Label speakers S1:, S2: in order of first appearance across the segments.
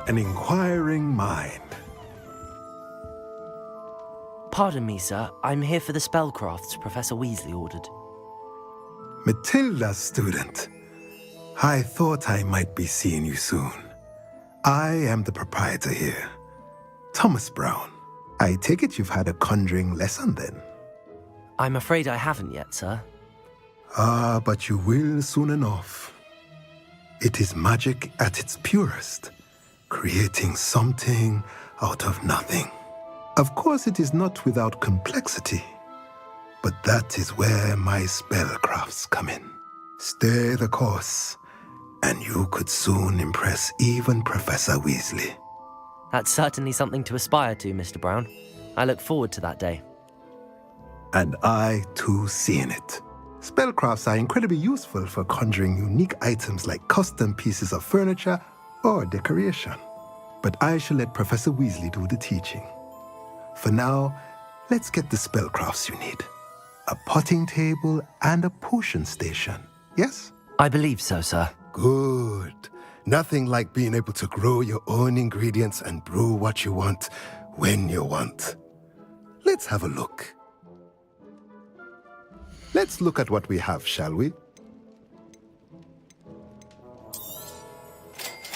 S1: An inquiring mind.
S2: Pardon me, sir. I'm here for the spellcrafts Professor Weasley ordered.
S1: Matilda, student. I thought I might be seeing you soon. I am the proprietor here, Thomas Brown. I take it you've had a conjuring lesson then?
S2: I'm afraid I haven't yet, sir.
S1: Ah, but you will soon enough. It is magic at its purest, creating something out of nothing. Of course, it is not without complexity, but that is where my spellcrafts come in. Stay the course, and you could soon impress even Professor Weasley.
S2: That's certainly something to aspire to, Mr. Brown. I look forward to that day.
S1: And I, too, see in it. Spellcrafts are incredibly useful for conjuring unique items like custom pieces of furniture or decoration. But I shall let Professor Weasley do the teaching. For now, let's get the spellcrafts you need. A potting table and a potion station, yes?
S2: I believe so, sir.
S1: Good. Nothing like being able to grow your own ingredients and brew what you want, when you want. Let's have a look. Let's look at what we have, shall we?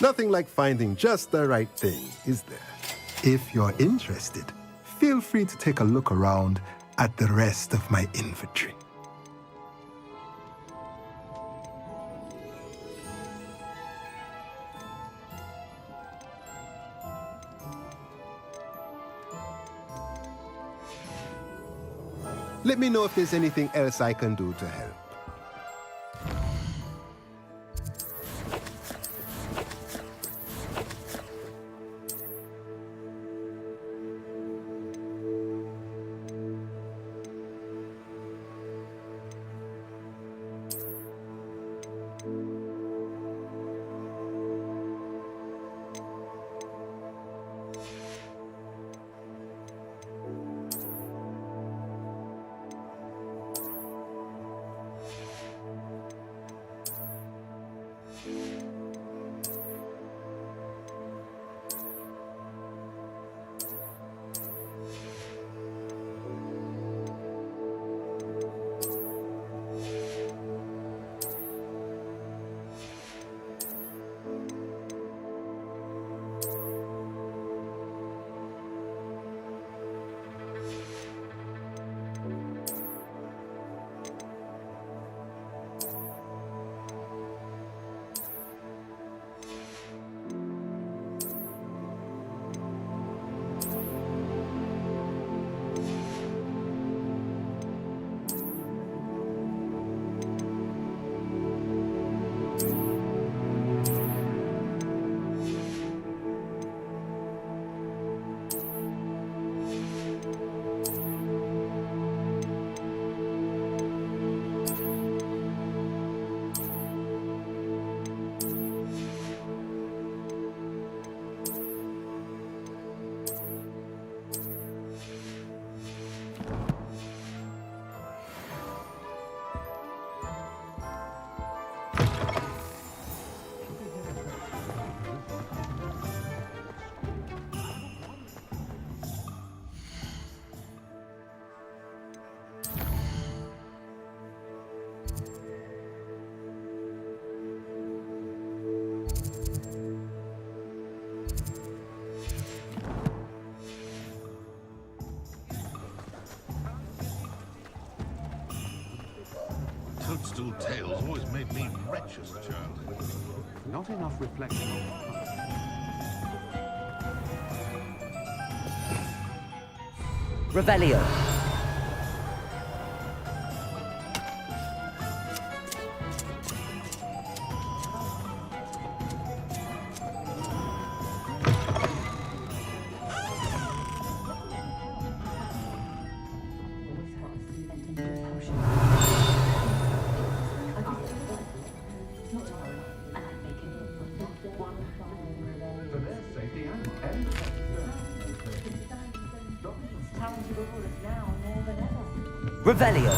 S1: Nothing like finding just the right thing, is there? If you're interested, feel free to take a look around at the rest of my inventory. Let me know if there's anything else I can do to help.
S3: Toadstool tales always made me wretched as a child.
S4: Not enough reflection on the past.
S2: Revelio. Revelio.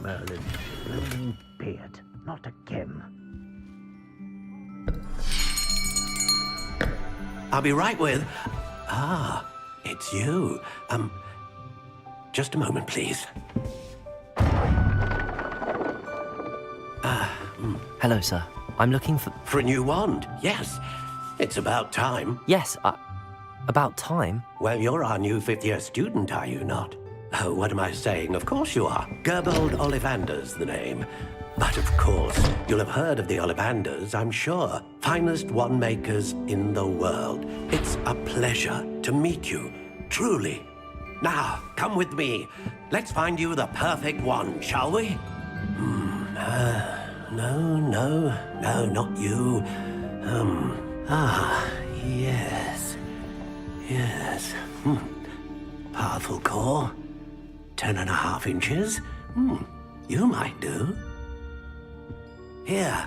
S5: Merlin. Merlin Beard. Not again.
S6: I'll be right with... Ah, it's you. Just a moment, please.
S2: Hello, sir. I'm looking for...
S6: For a new wand, yes. It's about time.
S2: Yes, about time.
S6: Well, you're our new fifth-year student, are you not? Oh, what am I saying? Of course you are. Gerbold Ollivander's the name. But of course, you'll have heard of the Ollivanders, I'm sure. Finest wand makers in the world. It's a pleasure to meet you, truly. Now, come with me. Let's find you the perfect wand, shall we? No, not you. Yes. Powerful core. 10.5 inches. You might do. Here,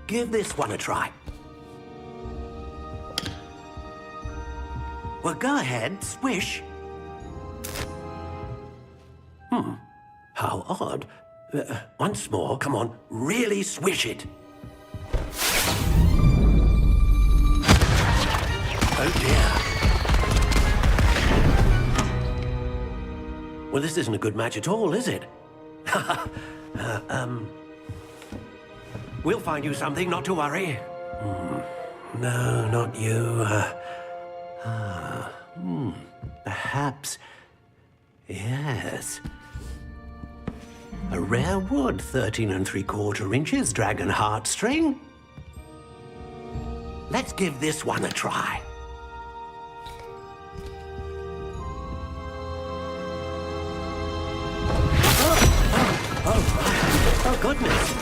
S6: give this one a try. Well, go ahead, swish. How odd. Once more, come on, really swish it. Oh dear. Well, this isn't a good match at all, is it? We'll find you something, not to worry. No, not you. Perhaps... Yes. A rare wood, 13 3/4 inches, dragon heartstring. Let's give this one a try. Oh, goodness.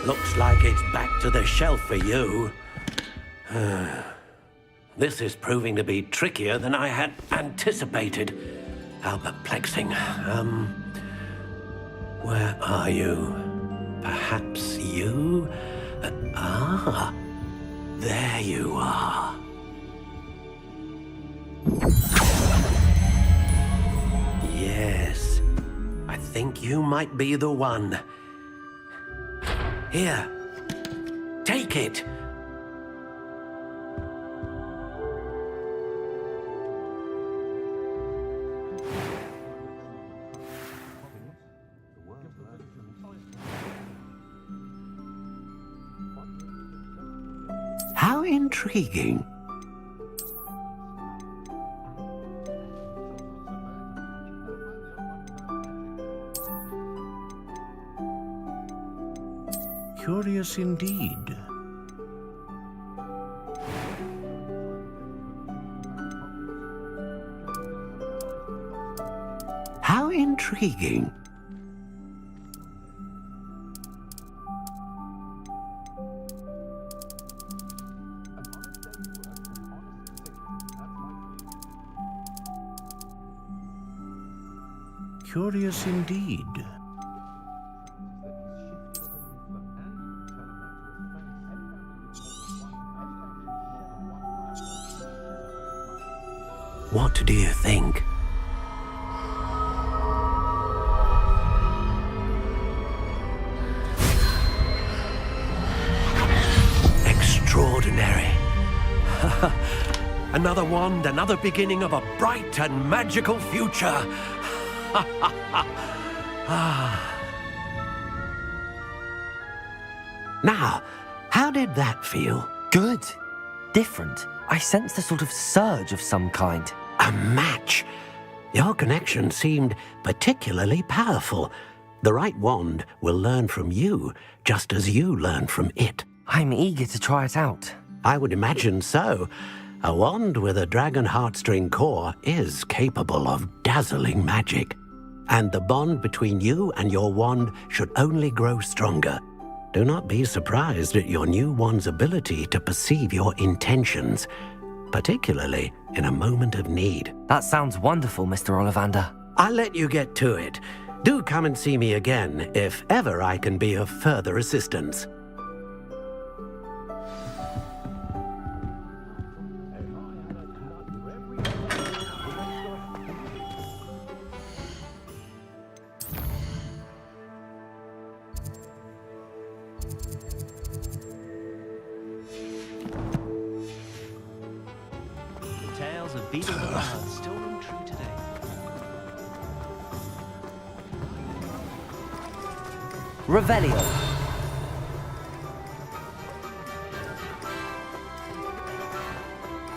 S6: Looks like it's back to the shelf for you. This is proving to be trickier than I had anticipated. How perplexing. Where are you? Perhaps you? There you are. Yes, I think you might be the one. Here, take it. How intriguing.
S5: Curious indeed.
S6: How intriguing.
S5: Curious indeed.
S6: What do you think? Extraordinary. Another wand, another beginning of a bright and magical future. Now, how did that feel?
S2: Good. Different. I sensed a sort of surge of some kind.
S6: A match. Your connection seemed particularly powerful. The right wand will learn from you, just as you learn from it.
S2: I'm eager to try it out.
S6: I would imagine so. A wand with a dragon heartstring core is capable of dazzling magic. And the bond between you and your wand should only grow stronger. Do not be surprised at your new wand's ability to perceive your intentions, particularly in a moment of need.
S2: That sounds wonderful, Mr. Ollivander.
S6: I'll let you get to it. Do come and see me again if ever I can be of further assistance.
S7: Feeding the birds still ring true today.
S2: Revelio.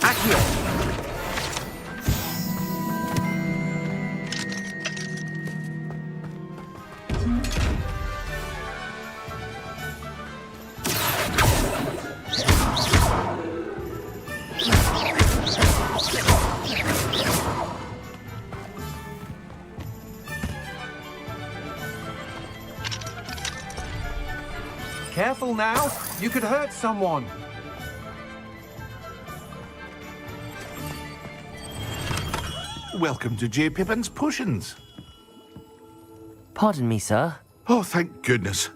S2: Accio.
S4: Careful now, you could hurt someone.
S3: Welcome to J. Pippin's Potions.
S2: Pardon me, sir.
S3: Oh, thank goodness.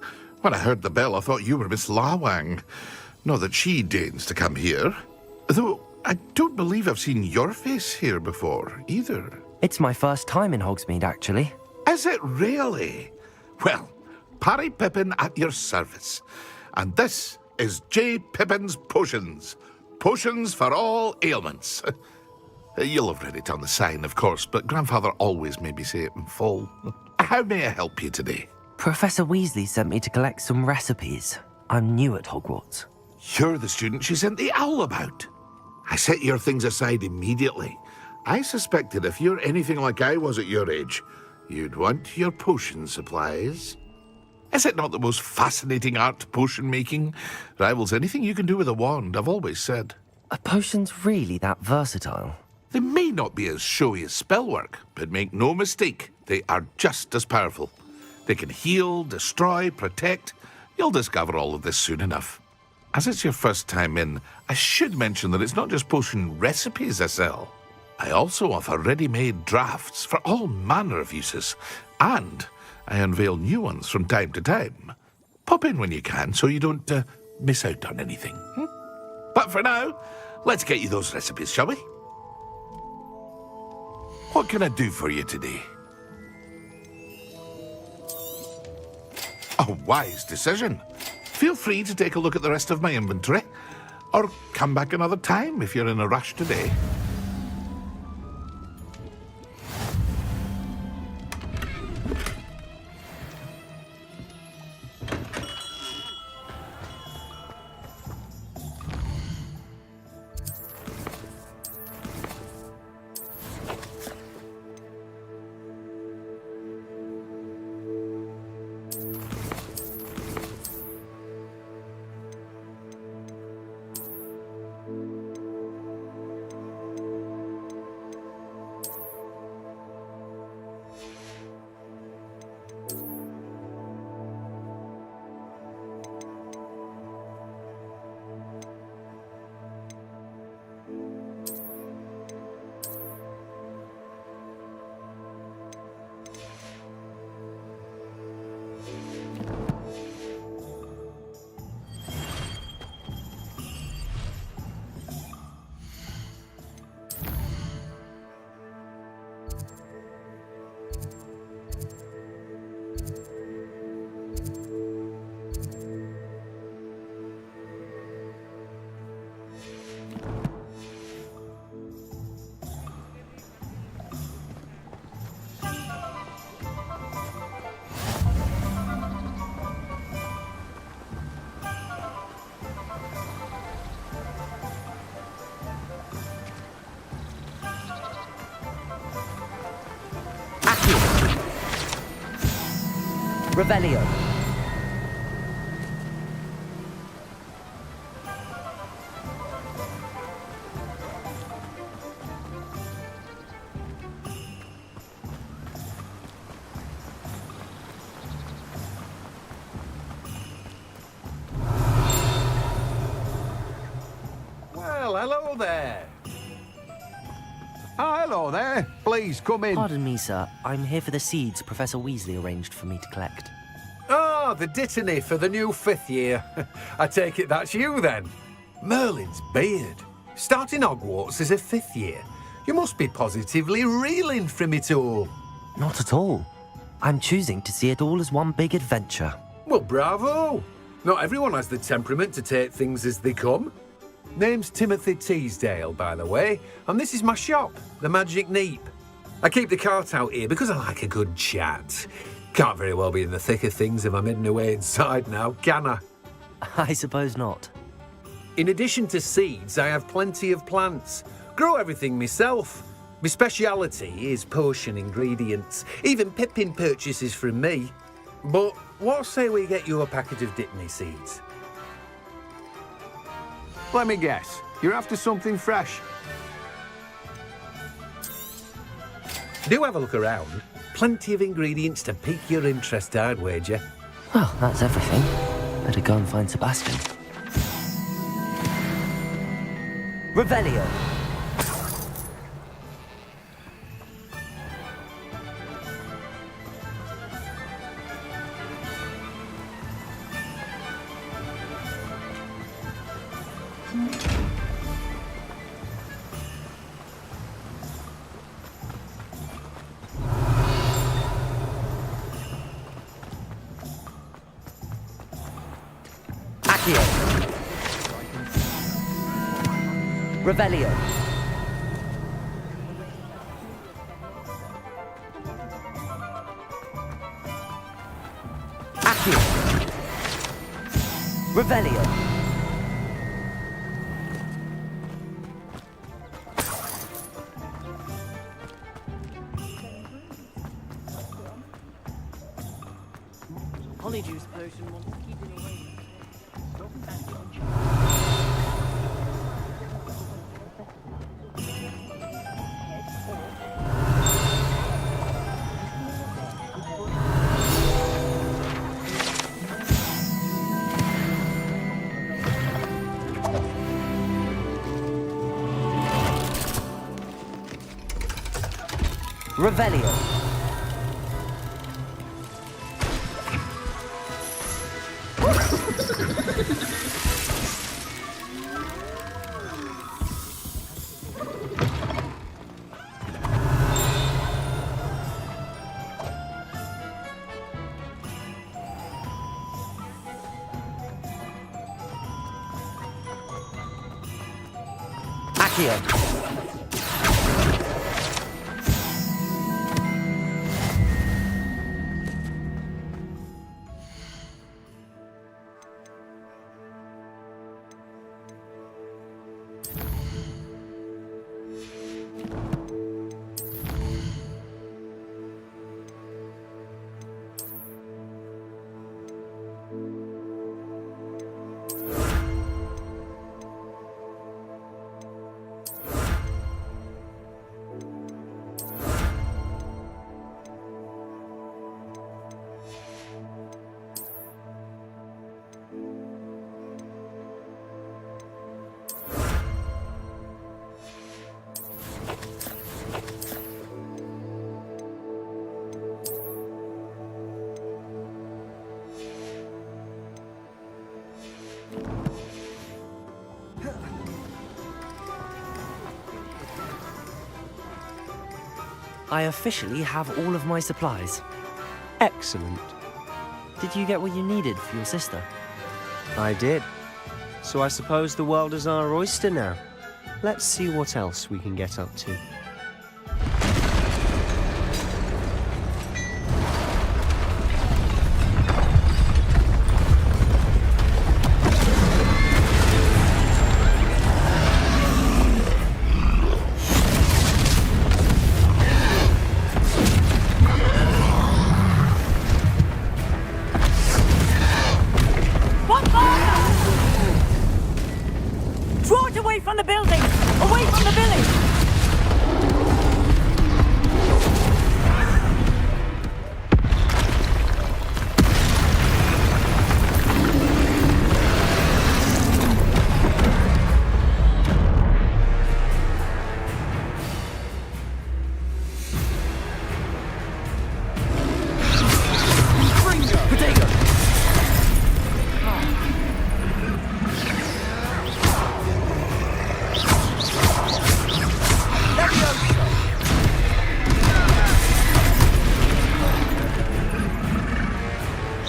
S3: When I heard the bell, I thought you were Miss Lawang. Not that she deigns to come here. Though, I don't believe I've seen your face here before, either.
S2: It's my first time in Hogsmeade, actually.
S3: Is it really? Well, Parry Pippin at your service. And this is J. Pippin's Potions. Potions for all ailments. You'll have read it on the sign, of course, but Grandfather always made me say it in full. How may I help you today?
S2: Professor Weasley sent me to collect some recipes. I'm new at Hogwarts.
S3: You're the student she sent the owl about. I set your things aside immediately. I suspected if you're anything like I was at your age, you'd want your potion supplies. Is it not the most fascinating art, potion making? Rivals anything you can do with a wand, I've always said.
S2: Are potions really that versatile?
S3: They may not be as showy as spellwork, but make no mistake, they are just as powerful. They can heal, destroy, protect. You'll discover all of this soon enough. As it's your first time in, I should mention that it's not just potion recipes I sell. I also offer ready-made drafts for all manner of uses, and I unveil new ones from time to time. Pop in when you can so you don't miss out on anything. But for now, let's get you those recipes, shall we? What can I do for you today? A wise decision. Feel free to take a look at the rest of my inventory, or come back another time if you're in a rush today.
S2: Revelio.
S4: Well, hello there. Oh, hello there. Please, come in.
S2: Pardon me, sir. I'm here for the seeds Professor Weasley arranged for me to collect.
S4: Oh, the dittany for the new 5th year. I take it that's you, then. Merlin's beard. Starting Hogwarts as a 5th year. You must be positively reeling from it all.
S2: Not at all. I'm choosing to see it all as one big adventure.
S4: Well, bravo. Not everyone has the temperament to take things as they come. Name's Timothy Teasdale, by the way, and this is my shop, the Magic Neep. I keep the cart out here because I like a good chat. Can't very well be in the thick of things if I'm hidden away inside now, can I?
S2: I suppose not.
S4: In addition to seeds, I have plenty of plants. Grow everything myself. My speciality is potion ingredients. Even Pippin purchases from me. But what say we get you a packet of Dittany seeds?
S8: Let me guess. You're after something fresh.
S4: Do have a look around. Plenty of ingredients to pique your interest, I'd wager.
S2: Well, that's everything. Better go and find Sebastian. Revelio. Accio. Revelio. Accio. Revelio.
S7: Polyjuice potion wants to keep it away.
S2: Revelio. Accio. I officially have all of my supplies.
S9: Excellent.
S2: Did you get what you needed for your sister?
S9: I did. So I suppose the world is our oyster now. Let's see what else we can get up to.
S10: Draw it away from the building! Away from the village!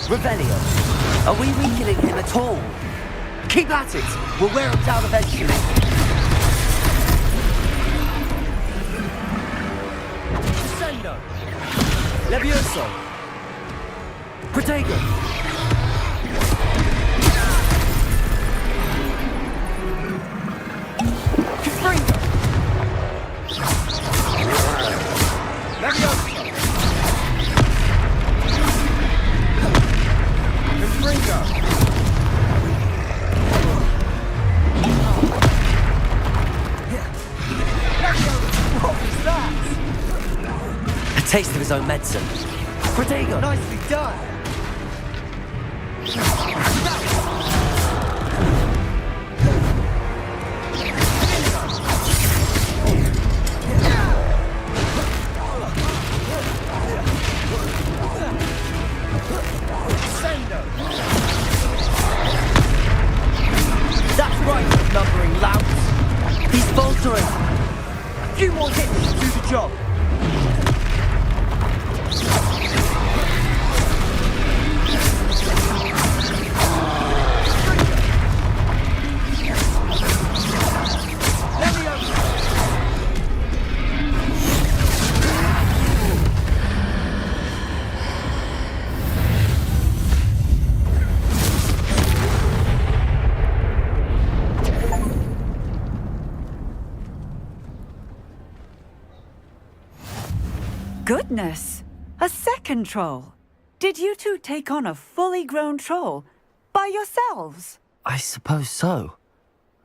S2: Revelio. Are we weakening him at all? Keep at it! We'll wear them down eventually. Sendo! Levioso! Protego! Confringo! Levioso! Confringo! What was that? A taste of his own medicine. Protego! Nicely done! That's right, lumbering louts. He's faltering. A few more hits to do the job.
S10: Goodness! A second troll! Did you two take on a fully grown troll? By yourselves?
S2: I suppose so.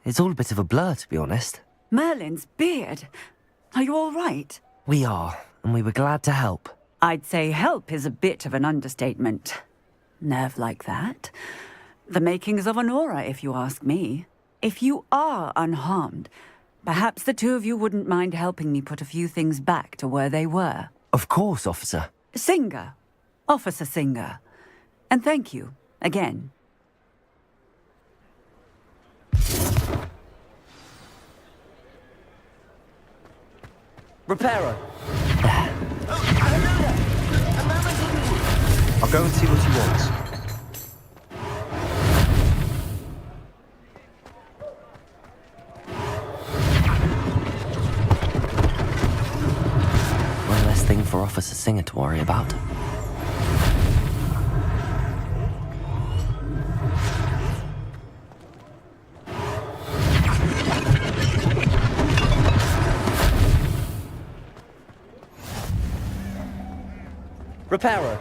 S2: It's all a bit of a blur, to be honest.
S10: Merlin's beard. Are you all right?
S2: We are, and we were glad to help.
S10: I'd say help is a bit of an understatement. Nerve like that. The makings of an aura, if you ask me. If you are unharmed, perhaps the two of you wouldn't mind helping me put a few things back to where they were.
S2: Of course, officer.
S10: Singer. Officer Singer. And thank you, again.
S2: Reparo.
S9: I'll go and see what he wants.
S2: One less thing for Officer Singer to worry about. Reparo.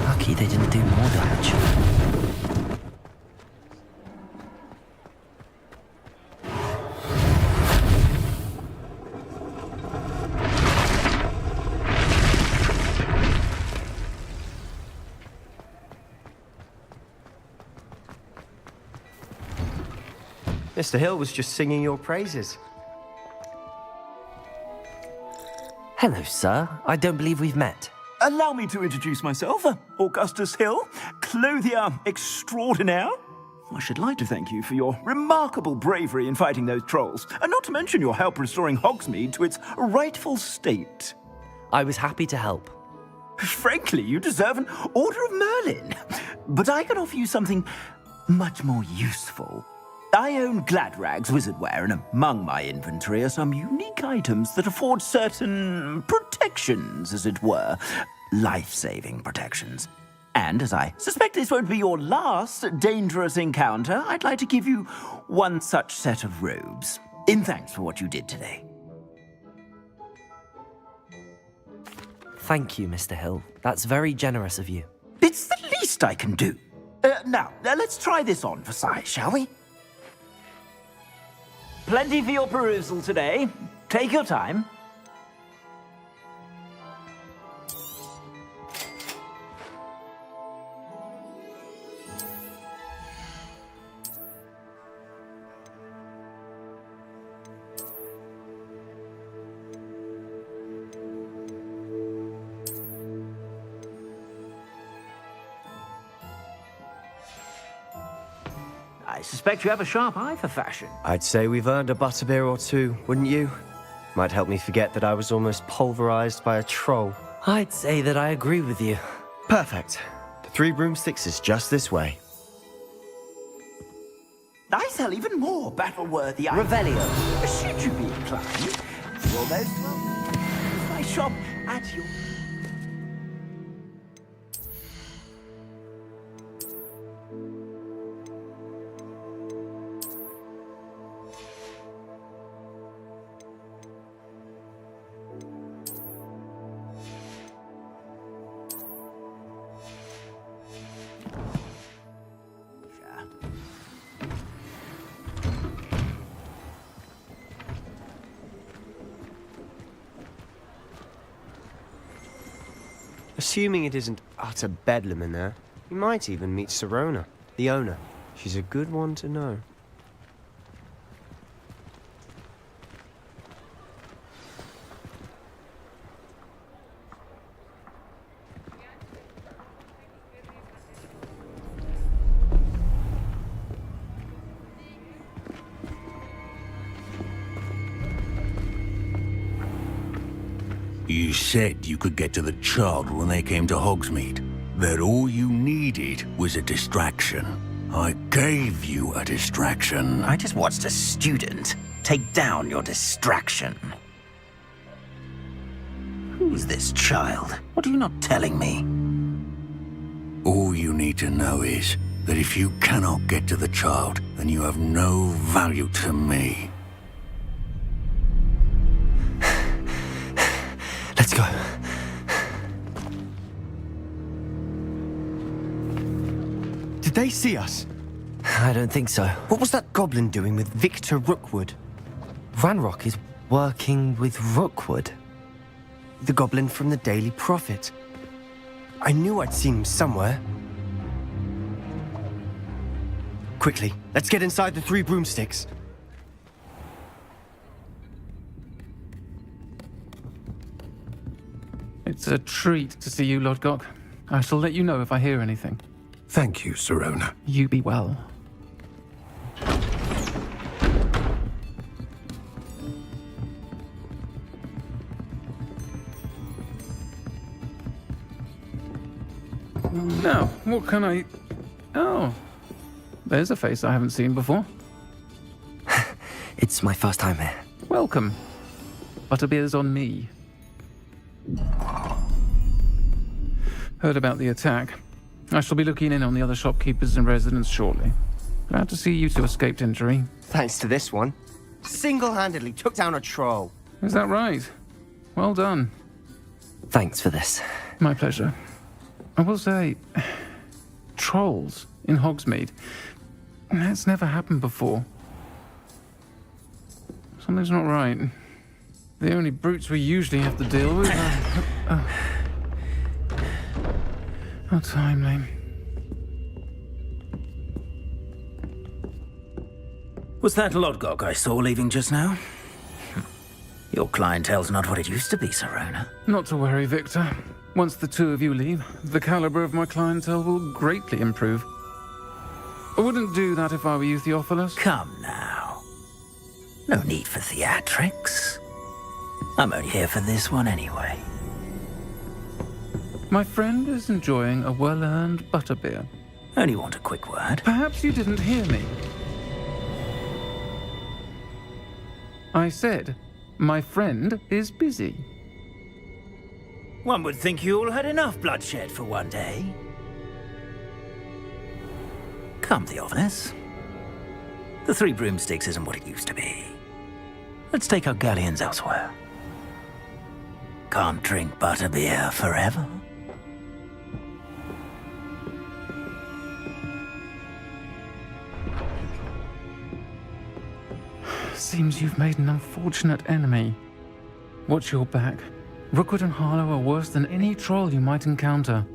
S2: Lucky they didn't do more damage.
S9: Mr. Hill was just singing your praises.
S2: Hello, sir. I don't believe we've met.
S11: Allow me to introduce myself, Augustus Hill, clothier extraordinaire. I should like to thank you for your remarkable bravery in fighting those trolls, and not to mention your help restoring Hogsmeade to its rightful state.
S2: I was happy to help.
S11: Frankly, you deserve an Order of Merlin. But I can offer you something much more useful. I own Gladrag's wizardware, and among my inventory are some unique items that afford certain protections, as it were. Life-saving protections. And as I suspect this won't be your last dangerous encounter, I'd like to give you one such set of robes, in thanks for what you did today.
S2: Thank you, Mr. Hill. That's very generous of you.
S11: It's the least I can do. Now, let's try this on for size, shall we? Plenty for your perusal today. Take your time. I suspect you have a sharp eye for fashion.
S9: I'd say we've earned a butterbeer or two, wouldn't you? Might help me forget that I was almost pulverized by a troll.
S2: I'd say that I agree with you.
S9: Perfect. The Three Broomsticks is just this way.
S11: I sell even more battle-worthy items.
S2: Revelio.
S11: Should you be inclined, you're most welcome. My shop at your...
S9: Assuming it isn't utter bedlam in there, you might even meet Sirona, the owner. She's a good one to know.
S12: You said you could get to the child when they came to Hogsmeade. That all you needed was a distraction. I gave you a distraction.
S11: I just watched a student take down your distraction. Who's this child? What are you not telling me?
S12: All you need to know is that if you cannot get to the child, then you have no value to me.
S9: Let's go. Did they see us?
S2: I don't think so.
S9: What was that goblin doing with Victor Rookwood?
S2: Ranrock is working with Rookwood.
S9: The goblin from the Daily Prophet. I knew I'd seen him somewhere. Quickly, let's get inside the Three Broomsticks.
S13: It's a treat to see you, Lodgok. I shall let you know if I hear anything.
S4: Thank you, Sirona.
S13: You be well. Now, what can I... Oh, there's a face I haven't seen before.
S2: It's my first time here.
S13: Welcome. Butterbeer's on me. Heard about the attack. I shall be looking in on the other shopkeepers and residents shortly. Glad to see you two escaped injury.
S9: Thanks to this one. Single-handedly took down a troll.
S13: Is that right? Well done.
S2: Thanks for this.
S13: My pleasure. I will say, trolls in Hogsmeade. That's never happened before. Something's not right. The only brutes we usually have to deal with are... How timely.
S11: Was that Lodgok I saw leaving just now? Your clientele's not what it used to be, Sirona.
S13: Not to worry, Victor. Once the two of you leave, the caliber of my clientele will greatly improve. I wouldn't do that if I were you, Theophilus.
S11: Come now. No need for theatrics. I'm only here for this one anyway.
S13: My friend is enjoying a well-earned butterbeer.
S11: Only want a quick word.
S13: Perhaps you didn't hear me. I said, my friend is busy.
S11: One would think you all had enough bloodshed for one day. Come, Theophilus. The Three Broomsticks isn't what it used to be. Let's take our galleons elsewhere. Can't drink butterbeer forever.
S13: Seems you've made an unfortunate enemy. Watch your back. Rookwood and Harlow are worse than any troll you might encounter.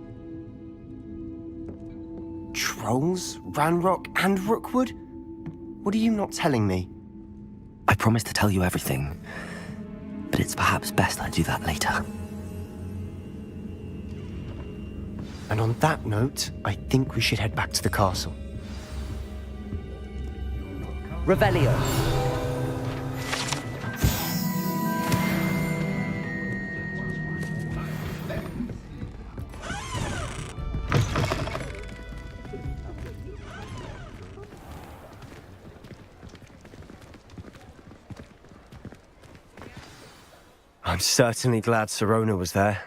S9: Trolls? Ranrock and Rookwood? What are you not telling me?
S2: I promised to tell you everything, but it's perhaps best I do that later.
S9: And on that note, I think we should head back to the castle.
S2: Revelio.
S9: I'm certainly glad Sirona was there.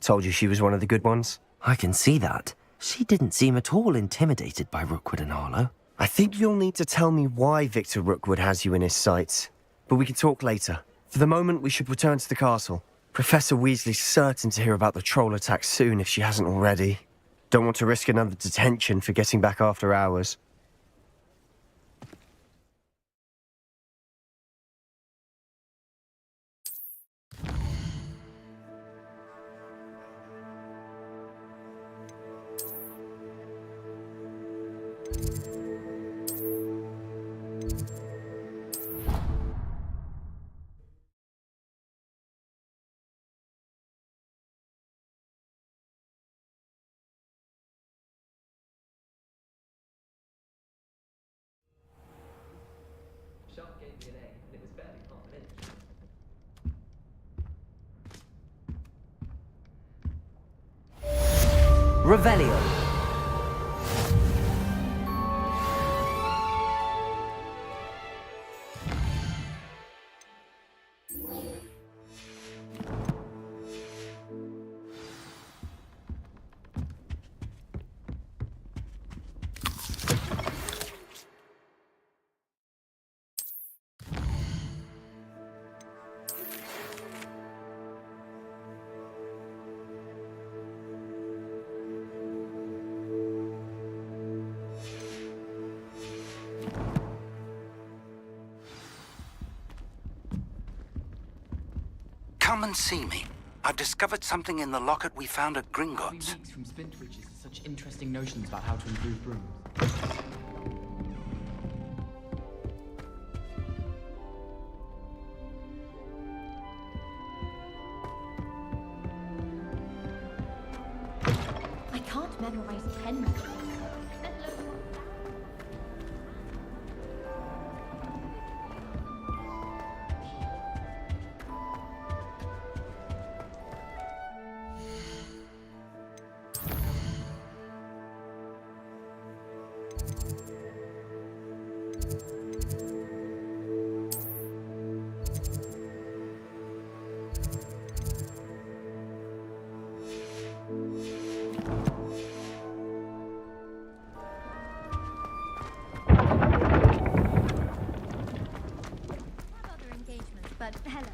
S9: Told you she was one of the good ones.
S2: I can see that. She didn't seem at all intimidated by Rookwood and Harlow.
S9: I think you'll need to tell me why Victor Rookwood has you in his sights. But we can talk later. For the moment, we should return to the castle. Professor Weasley's certain to hear about the troll attack soon if she hasn't already. Don't want to risk another detention for getting back after hours.
S2: Revelio.
S14: Come and see me. I've discovered something in the locket we found at Gringotts.
S7: From Splint Witches such interesting notions about how to improve brooms.
S15: I can't memorize pen magic. But hello.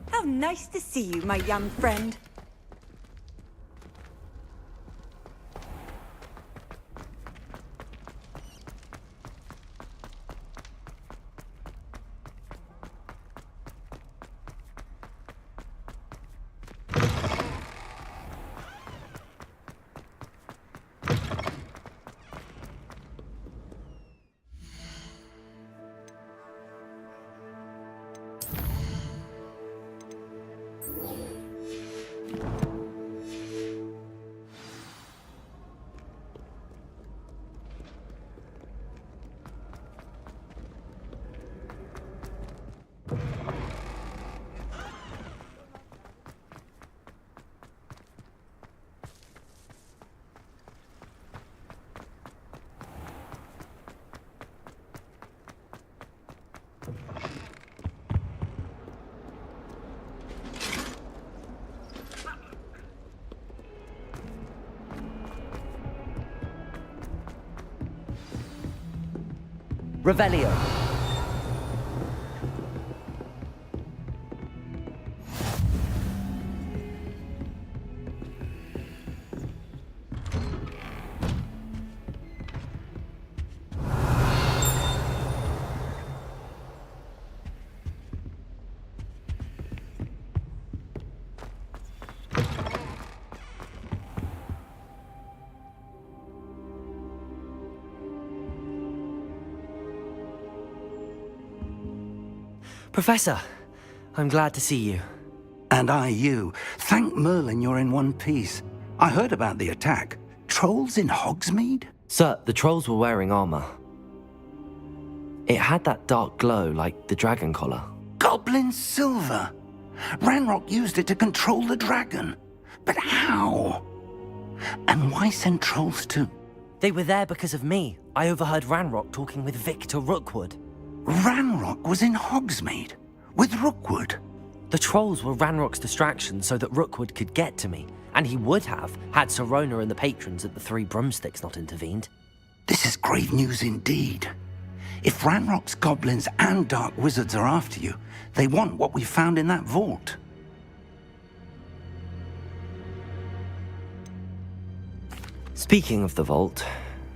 S10: How nice to see you, my young friend.
S2: Revelio. Professor, I'm glad to see you.
S14: And I you. Thank Merlin you're in one piece. I heard about the attack. Trolls in Hogsmeade?
S2: Sir, the trolls were wearing armor. It had that dark glow like the dragon collar.
S14: Goblin silver! Ranrock used it to control the dragon. But how? And why send trolls too?
S2: They were there because of me. I overheard Ranrock talking with Victor Rookwood.
S14: Ranrock was in Hogsmeade? With Rookwood?
S2: The trolls were Ranrock's distraction so that Rookwood could get to me. And he would have, had Sirona and the patrons at the Three Broomsticks not intervened.
S14: This is grave news indeed. If Ranrock's goblins and dark wizards are after you, they want what we found in that vault.
S2: Speaking of the vault,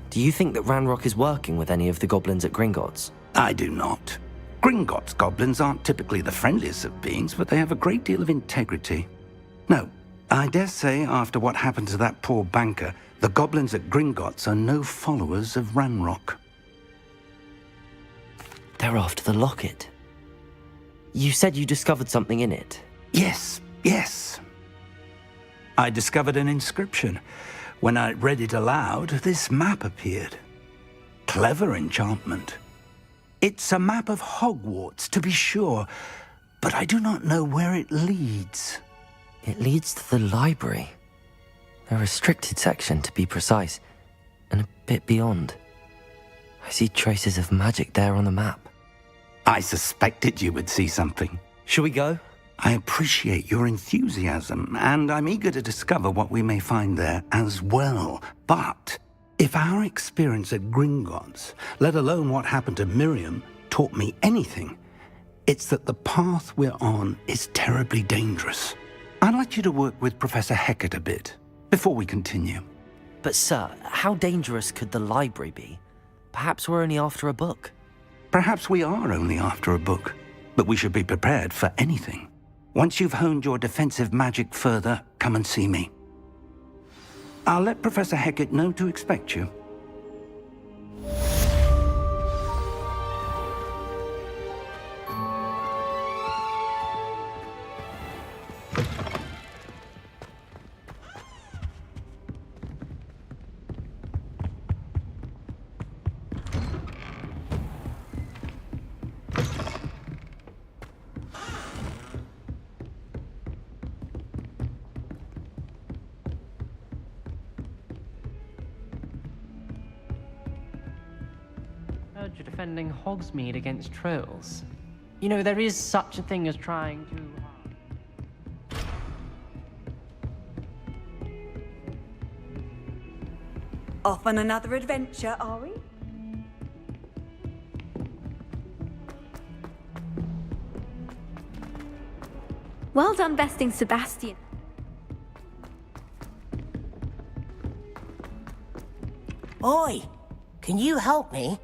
S2: do you think that Ranrock is working with any of the goblins at Gringotts?
S14: I do not. Gringotts goblins aren't typically the friendliest of beings, but they have a great deal of integrity. No, I dare say after what happened to that poor banker, the goblins at Gringotts are no followers of Ranrock.
S2: They're after the locket. You said you discovered something in it.
S14: Yes. I discovered an inscription. When I read it aloud, this map appeared. Clever enchantment. It's a map of Hogwarts, to be sure, but I do not know where it leads.
S2: It leads to the library. A restricted section, to be precise, and a bit beyond. I see traces of magic there on the map.
S14: I suspected you would see something.
S2: Shall we go?
S14: I appreciate your enthusiasm, and I'm eager to discover what we may find there as well. But if our experience at Gringotts, let alone what happened to Miriam, taught me anything, it's that the path we're on is terribly dangerous. I'd like you to work with Professor Hecat a bit before we continue.
S2: But sir, how dangerous could the library be? Perhaps we're only after a book.
S14: Perhaps we are only after a book, but we should be prepared for anything. Once you've honed your defensive magic further, come and see me. I'll let Professor Hecat know to expect you.
S16: You're defending Hogsmeade against trolls. You know, there is such a thing as trying to...
S10: Off on another adventure, are we?
S15: Well done besting Sebastian.
S17: Oi! Can you help me?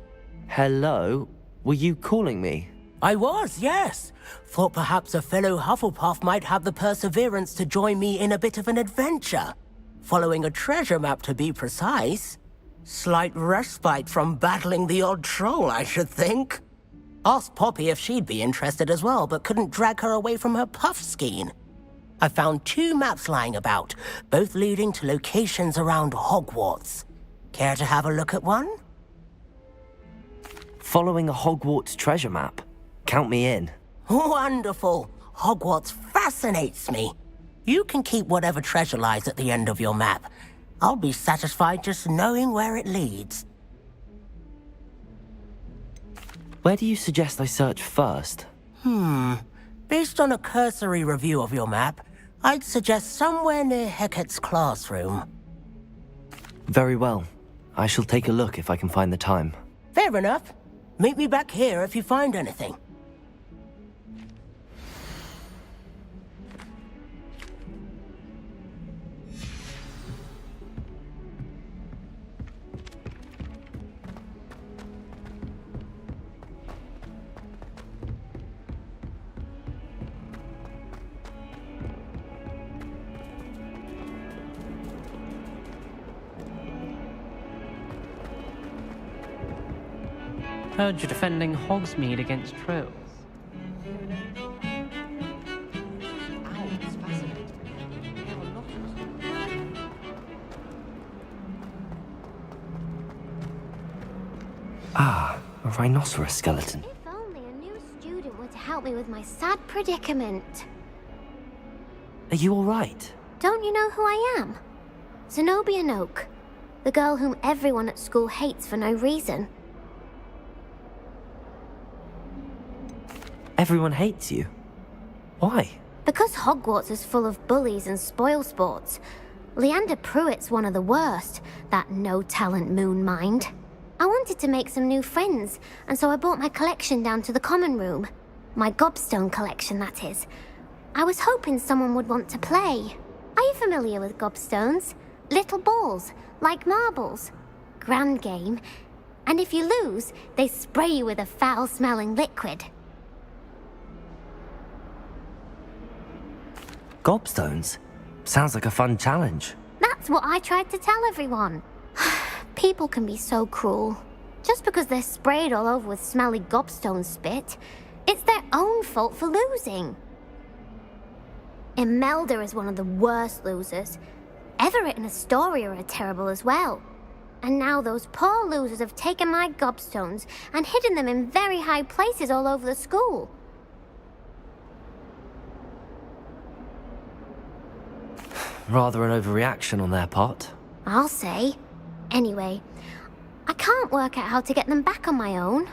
S2: Hello? Were you calling me?
S17: I was, yes. Thought perhaps a fellow Hufflepuff might have the perseverance to join me in a bit of an adventure. Following a treasure map, to be precise. Slight respite from battling the odd troll, I should think. Asked Poppy if she'd be interested as well, but couldn't drag her away from her puff skein. I found 2 maps lying about, both leading to locations around Hogwarts. Care to have a look at one?
S2: Following a Hogwarts treasure map? Count me in.
S17: Wonderful. Hogwarts fascinates me. You can keep whatever treasure lies at the end of your map. I'll be satisfied just knowing where it leads.
S2: Where do you suggest I search first?
S17: Based on a cursory review of your map, I'd suggest somewhere near Hecat's classroom.
S2: Very well. I shall take a look if I can find the time.
S17: Fair enough. Meet me back here if you find anything.
S16: Heard you're defending Hogsmeade against trolls.
S2: rhinoceros skeleton.
S15: If only a new student were to help me with my sad predicament.
S2: Are you alright?
S15: Don't you know who I am? Zenobia Noak, the girl whom everyone at school hates for no reason.
S2: Everyone hates you. Why?
S15: Because Hogwarts is full of bullies and spoilsports. Leander Pruitt's one of the worst, that no-talent moon mind. I wanted to make some new friends, and so I brought my collection down to the common room. My gobstone collection, that is. I was hoping someone would want to play. Are you familiar with gobstones? Little balls, like marbles. Grand game. And if you lose, they spray you with a foul-smelling liquid.
S2: Gobstones? Sounds like a fun challenge.
S15: That's what I tried to tell everyone. People can be so cruel. Just because they're sprayed all over with smelly gobstone spit, it's their own fault for losing. Imelda is one of the worst losers. Everett and Astoria are terrible as well. And now those poor losers have taken my gobstones and hidden them in very high places all over the school.
S2: Rather an overreaction on their part.
S15: I'll say. Anyway, I can't work out how to get them back on my own.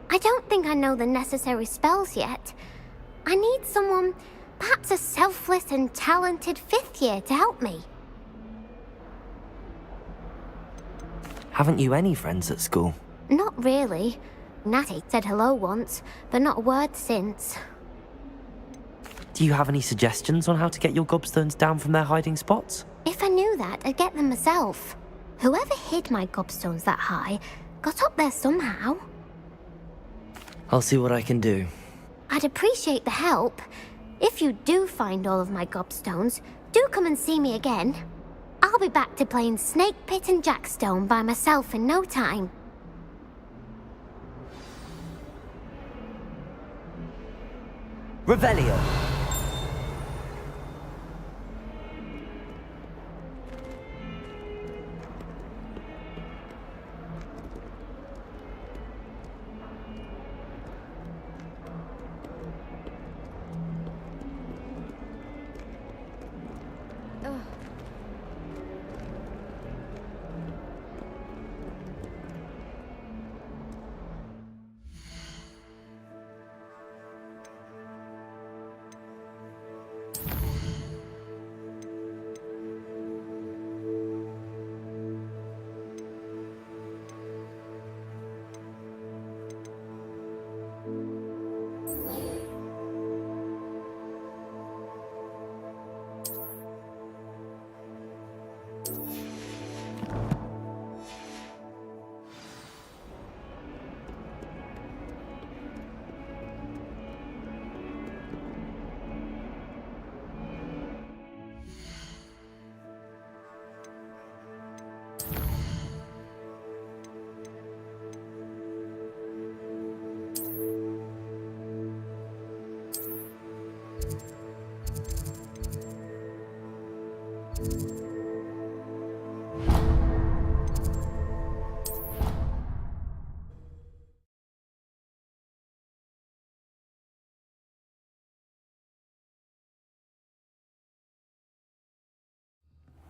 S15: I don't think I know the necessary spells yet. I need someone, perhaps a selfless and talented 5th year to help me.
S2: Haven't you any friends at school?
S15: Not really. Natty said hello once, but not a word since.
S2: Do you have any suggestions on how to get your gobstones down from their hiding spots?
S15: If I knew that, I'd get them myself. Whoever hid my gobstones that high got up there somehow.
S2: I'll see what I can do.
S15: I'd appreciate the help. If you do find all of my gobstones, do come and see me again. I'll be back to playing Snake Pit and Jackstone by myself in no time.
S2: Revelio.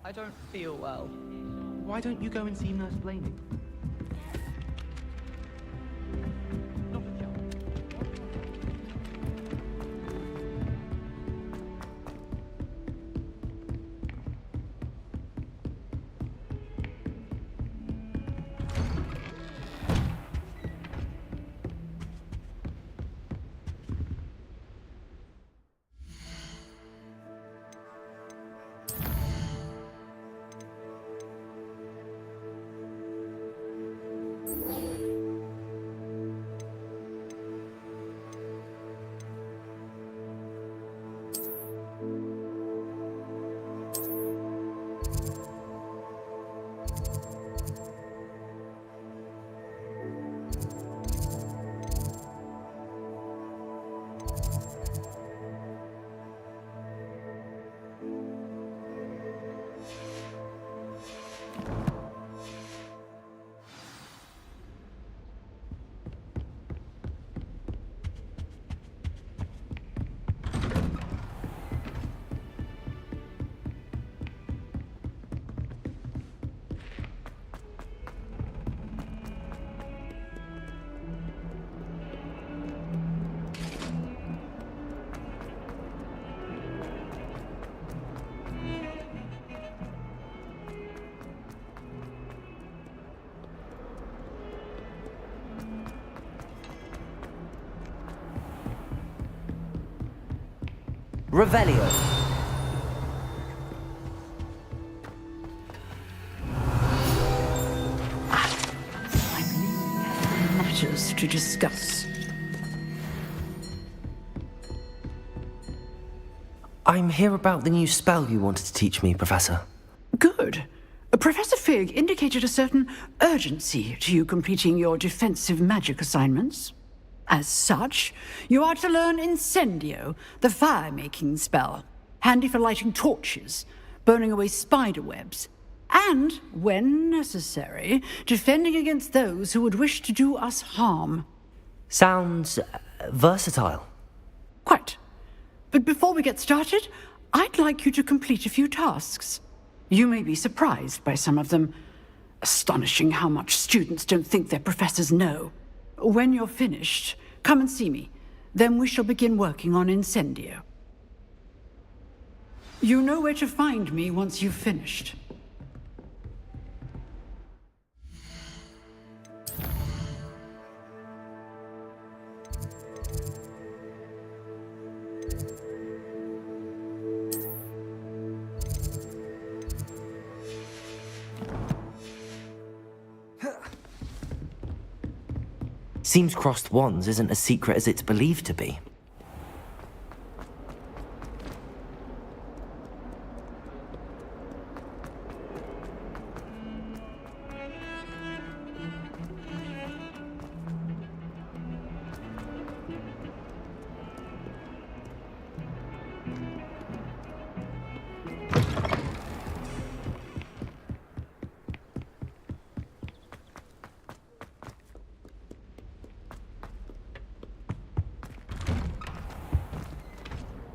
S7: I don't feel well. Why don't you go and see Nurse Blaney? Not a joke.
S2: Revelio.
S18: Matters to discuss.
S2: I'm here about the new spell you wanted to teach me, Professor.
S18: Good. Professor Fig indicated a certain urgency to you completing your defensive magic assignments. As such, you are to learn Incendio, the fire-making spell, handy for lighting torches, burning away spider webs, and, when necessary, defending against those who would wish to do us harm.
S2: Sounds versatile.
S18: Quite. But before we get started, I'd like you to complete a few tasks. You may be surprised by some of them. Astonishing how much students don't think their professors know. When you're finished, come and see me. Then we shall begin working on Incendio. You know where to find me once you've finished.
S2: Seems crossed wands isn't as secret as it's believed to be.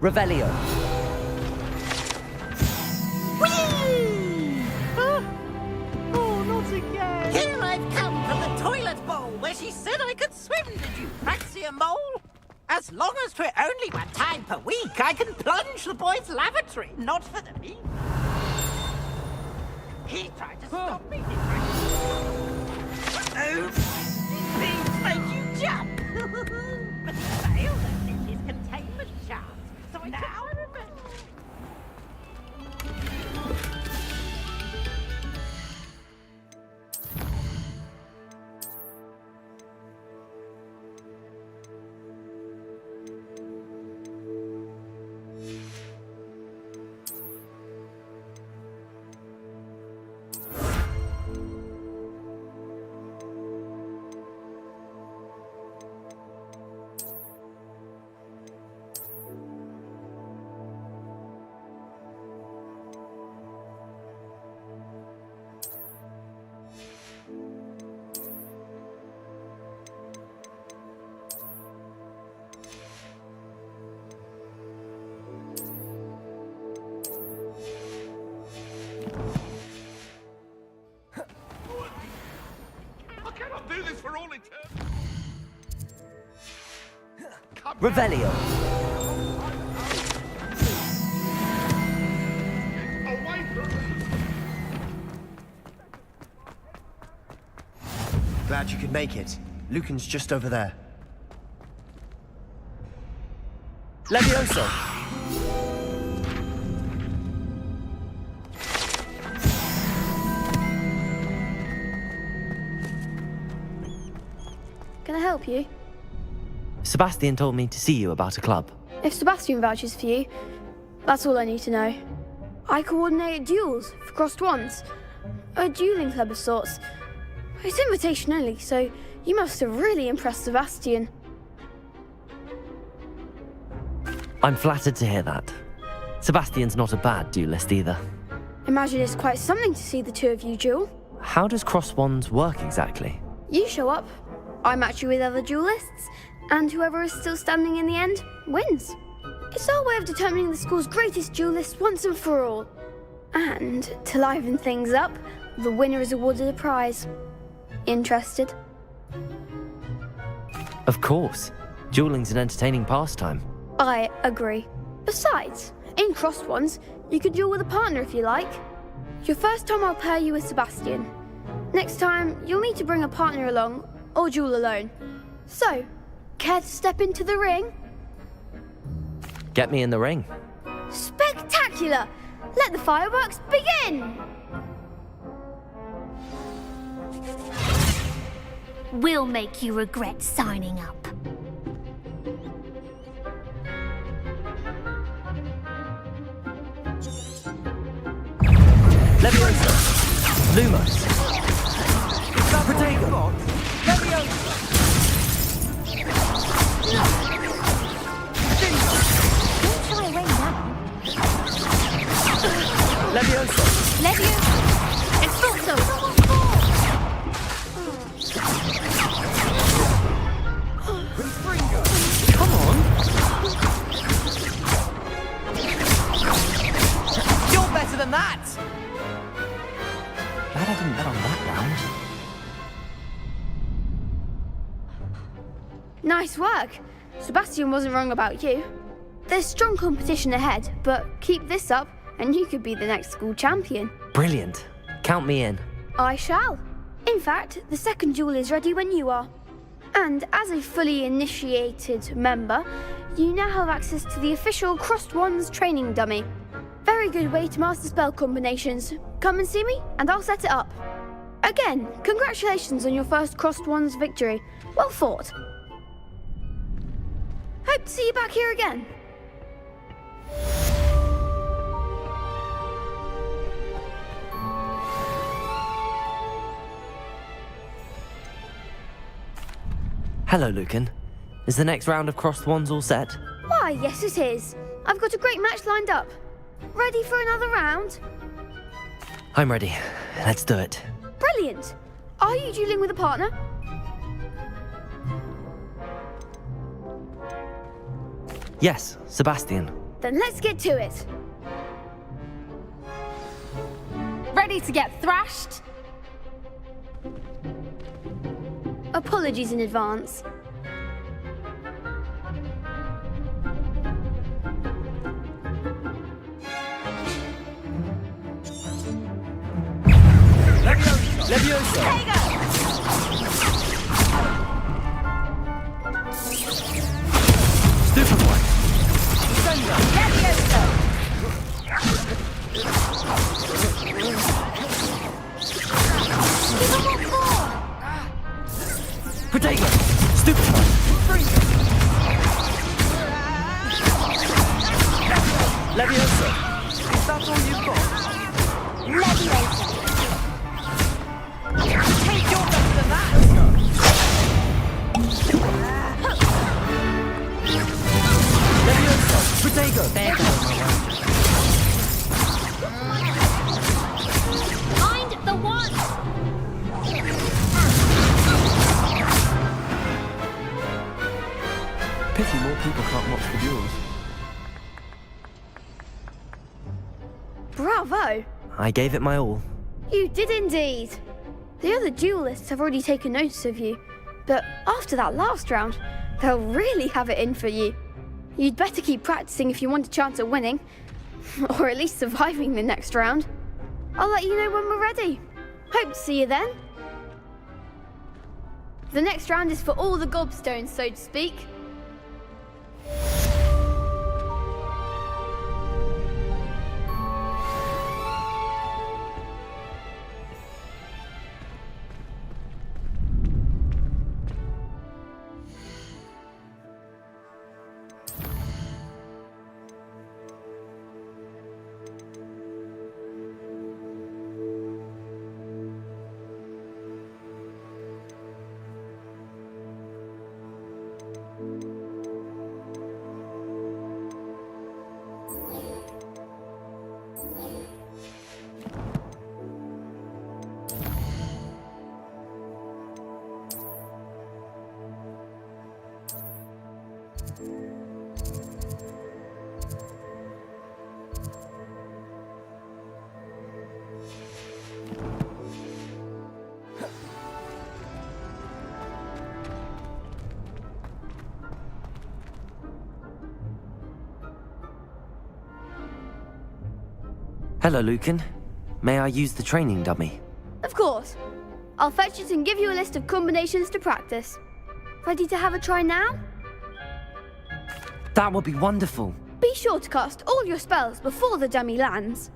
S2: Revelio.
S17: Whee! Oh, not again! Here I've come from the toilet bowl where she said I could swim. Did you fancy a mole? As long as 'twere only one time per week, I can plunge the boy's lavatory, not for the meat. He tried to stop me, didn't he? Oh, these make you jump! But he failed at his containment chart. So I now remember.
S3: Do this for all eternity.
S2: Revelio.
S9: Glad you could make it. Lucan's just over there. Levioso!
S19: Can I help you?
S2: Sebastian told me to see you about a club.
S19: If Sebastian vouches for you, that's all I need to know. I coordinate duels for crossed wands. A dueling club of sorts. It's invitation only, so you must have really impressed Sebastian.
S2: I'm flattered to hear that. Sebastian's not a bad duelist either.
S19: Imagine it's quite something to see the two of you duel.
S2: How does cross wands work exactly?
S19: You show up, I match you with other duelists, and whoever is still standing in the end wins. It's our way of determining the school's greatest duelist once and for all. And to liven things up, the winner is awarded a prize. Interested?
S2: Of course. Dueling's an entertaining pastime.
S19: I agree. Besides, in crossed ones, you could duel with a partner if you like. Your first time I'll pair you with Sebastian. Next time, you'll need to bring a partner along, or duel alone. So, care to step into the ring?
S2: Get me in the ring.
S19: Spectacular! Let the fireworks begin!
S15: We'll make you regret signing up.
S2: Leviosa! Lumos! Protego!
S17: Leviosa!
S15: Don't try rain down.
S2: Leviosa!
S19: Leviosa! Expulso!
S2: Come on! You're better than that! Glad I didn't bet on that round.
S19: Nice work. Sebastian wasn't wrong about you. There's strong competition ahead, but keep this up and you could be the next school champion.
S2: Brilliant. Count me in.
S19: I shall. In fact, the second duel is ready when you are. And as a fully initiated member, you now have access to the official Crossed Wands training dummy. Very good way to master spell combinations. Come and see me, and I'll set it up. Again, congratulations on your first Crossed Wands victory. Well fought. Hope to see you back here again.
S2: Hello, Lucan. Is the next round of Crossed Wands all set?
S19: Why, yes it is. I've got a great match lined up. Ready for another round?
S2: I'm ready. Let's do it.
S19: Brilliant. Are you dueling with a partner?
S2: Yes, Sebastian.
S19: Then let's get to it.
S15: Ready to get thrashed?
S19: Apologies in advance.
S2: Leviosa! Stupid one! Protego! Stupid one! Leviosa! Is that all you've got?
S15: Leviosa!
S2: Hey, you're better than that! Leviosa! Protego!
S15: Mind the wands!
S2: Pity more people can't watch the duels.
S19: Bravo!
S2: I gave it my all.
S19: You did indeed. The other duelists have already taken notice of you, but after that last round, they'll really have it in for you. You'd better keep practicing if you want a chance at winning, or at least surviving the next round. I'll let you know when we're ready. Hope to see you then. The next round is for all the gobstones, so to speak.
S2: Hello, Lucan. May I use the training dummy?
S19: Of course. I'll fetch it and give you a list of combinations to practice. Ready to have a try now?
S2: That would be wonderful.
S19: Be sure to cast all your spells before the dummy lands.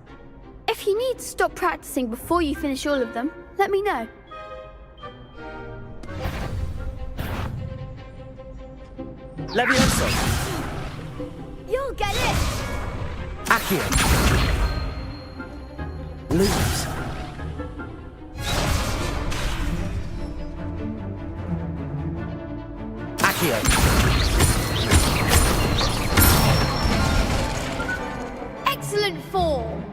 S19: If you need to stop practicing before you finish all of them, let me know.
S2: Levioso!
S19: You'll get it!
S2: Accio! Lose! Accio!
S19: Excellent form!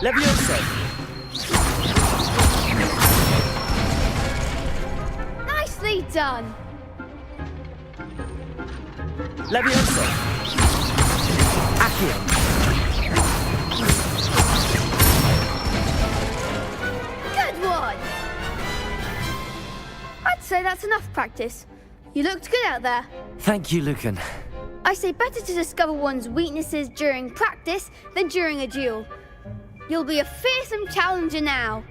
S2: Levioso!
S19: Nicely done!
S2: Levioso! Accio!
S19: Good one! I'd say that's enough practice. You looked good out there.
S2: Thank you, Lucan.
S19: I say better to discover one's weaknesses during practice than during a duel. You'll be a fearsome challenger now.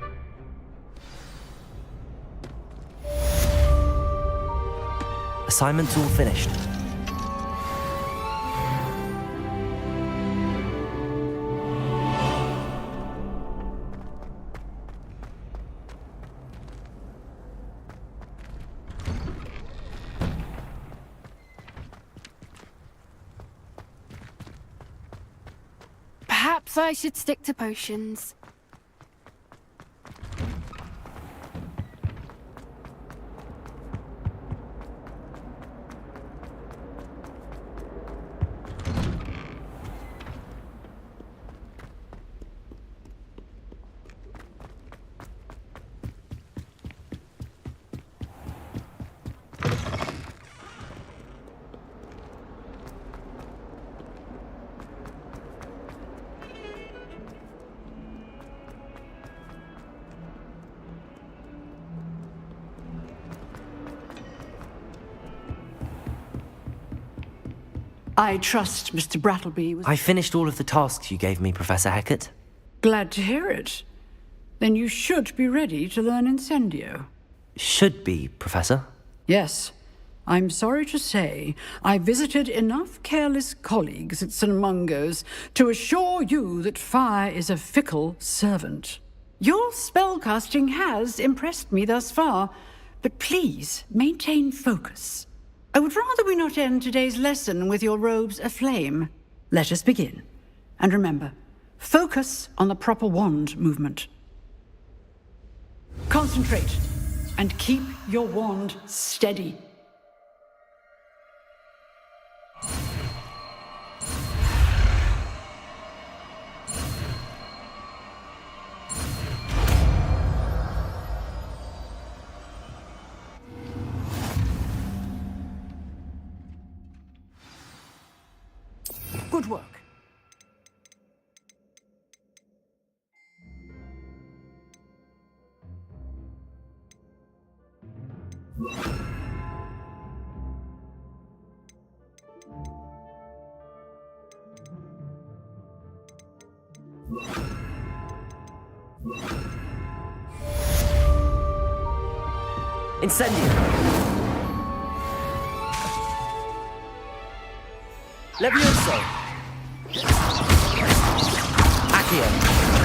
S2: Assignment's all finished.
S20: Perhaps I should stick to potions.
S18: I trust Mr. Brattleby was...
S2: I finished all of the tasks you gave me, Professor Hecat.
S18: Glad to hear it. Then you should be ready to learn Incendio.
S2: Should be, Professor.
S18: Yes. I'm sorry to say, I visited enough careless colleagues at St. Mungo's to assure you that fire is a fickle servant. Your spellcasting has impressed me thus far, but please maintain focus. I would rather we not end today's lesson with your robes aflame. Let us begin. And remember, focus on the proper wand movement. Concentrate, and keep your wand steady. Good work.
S2: Incendio! Levioso! Accio!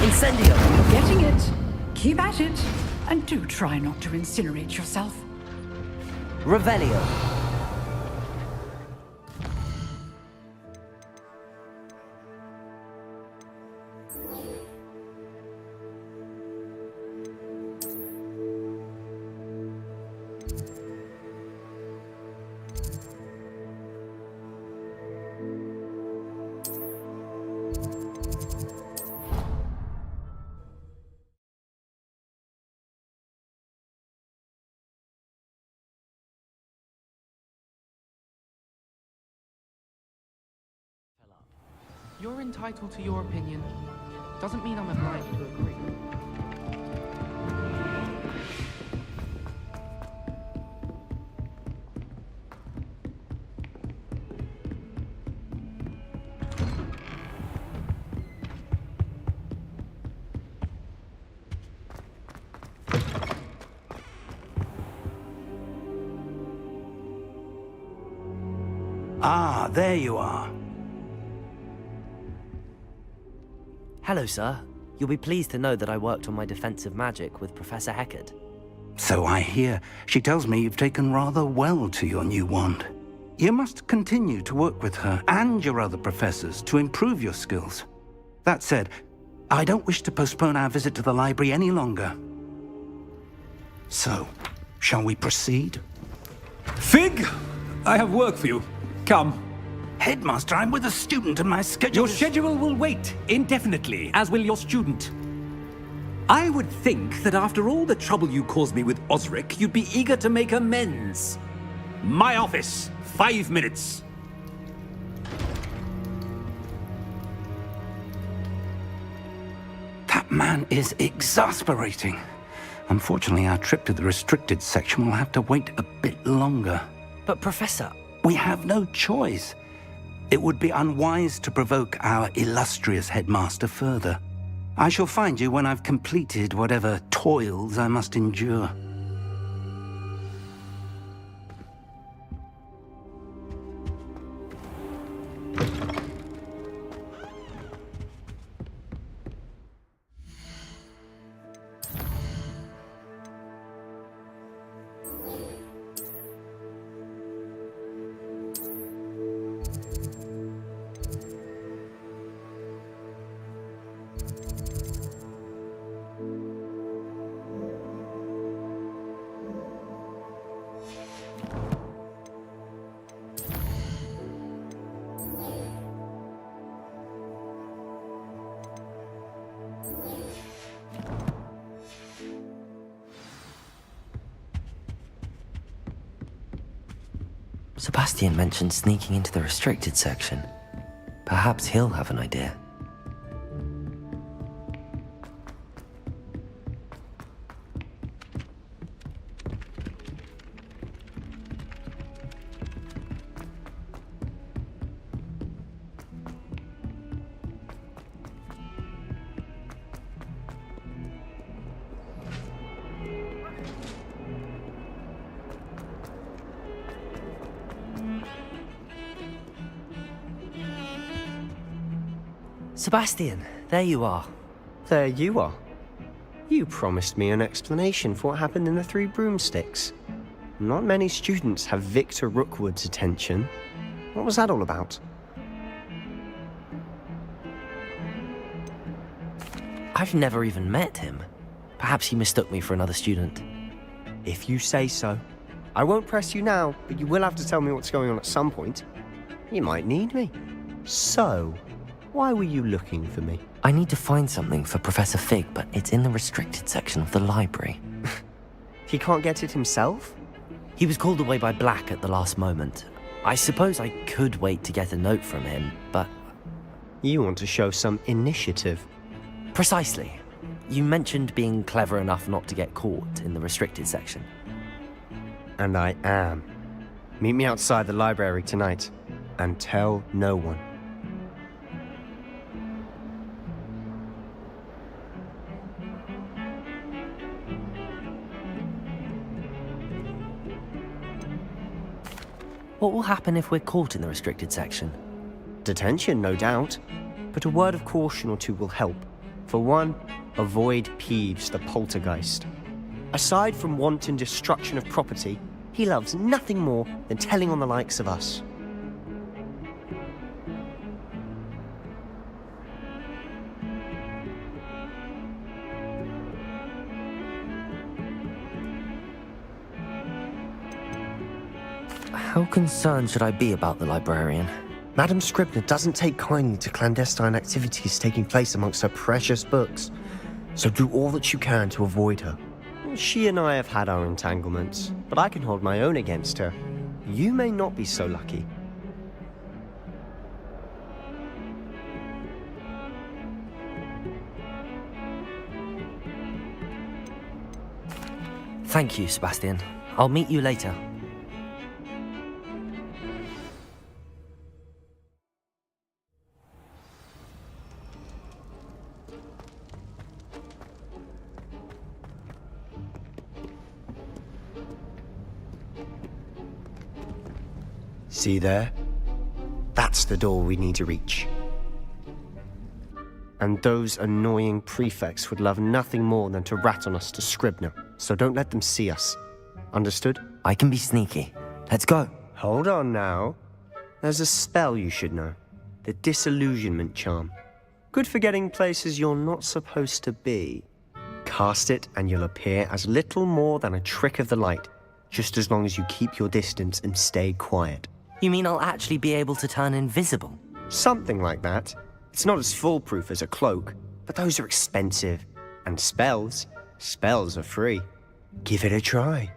S2: Incendio!
S18: You're getting it. Keep at it. And do try not to incinerate yourself.
S2: Revelio!
S7: You're entitled to your opinion. Doesn't mean I'm obliged to agree.
S14: Ah, there you are.
S2: Hello, sir. You'll be pleased to know that I worked on my defensive magic with Professor Heckard.
S14: So I hear. She tells me you've taken rather well to your new wand. You must continue to work with her and your other professors to improve your skills. That said, I don't wish to postpone our visit to the library any longer. So, shall we proceed?
S21: Fig! I have work for you. Come.
S14: Headmaster, I'm with a student and my schedule
S21: Your schedule will wait indefinitely, as will your student. I would think that after all the trouble you caused me with Osric, you'd be eager to make amends. My office, 5 minutes.
S14: That man is exasperating. Unfortunately, our trip to the restricted section will have to wait a bit longer.
S2: But Professor...
S14: We have no choice. It would be unwise to provoke our illustrious headmaster further. I shall find you when I've completed whatever toils I must endure.
S2: Sebastian mentioned sneaking into the restricted section. Perhaps he'll have an idea. Sebastian, there you are.
S9: There you are. You promised me an explanation for what happened in the Three Broomsticks. Not many students have Victor Rookwood's attention. What was that all about?
S2: I've never even met him. Perhaps he mistook me for another student.
S9: If you say so. I won't press you now, but you will have to tell me what's going on at some point. You might need me. So, why were you looking for me?
S2: I need to find something for Professor Fig, but it's in the restricted section of the library.
S9: He can't get it himself?
S2: He was called away by Black at the last moment. I suppose I could wait to get a note from him, but...
S9: You want to show some initiative.
S2: Precisely. You mentioned being clever enough not to get caught in the restricted section.
S9: And I am. Meet me outside the library tonight, and tell no one.
S2: What will happen if we're caught in the restricted section?
S9: Detention, no doubt. But a word of caution or two will help. For one, avoid Peeves, the poltergeist. Aside from wanton destruction of property, he loves nothing more than telling on the likes of us.
S2: How concerned should I be about the librarian?
S9: Madam Scribner doesn't take kindly to clandestine activities taking place amongst her precious books, so do all that you can to avoid her. She and I have had our entanglements, but I can hold my own against her. You may not be so lucky.
S2: Thank you, Sebastian. I'll meet you later.
S9: See there? That's the door we need to reach. And those annoying prefects would love nothing more than to rat on us to Scribner, so don't let them see us. Understood?
S2: I can be sneaky. Let's go.
S9: Hold on now. There's a spell you should know. The Disillusionment Charm. Good for getting places you're not supposed to be. Cast it and you'll appear as little more than a trick of the light, just as long as you keep your distance and stay quiet.
S2: You mean I'll actually be able to turn invisible?
S9: Something like that. It's not as foolproof as a cloak, but those are expensive. And spells are free. Give it a try.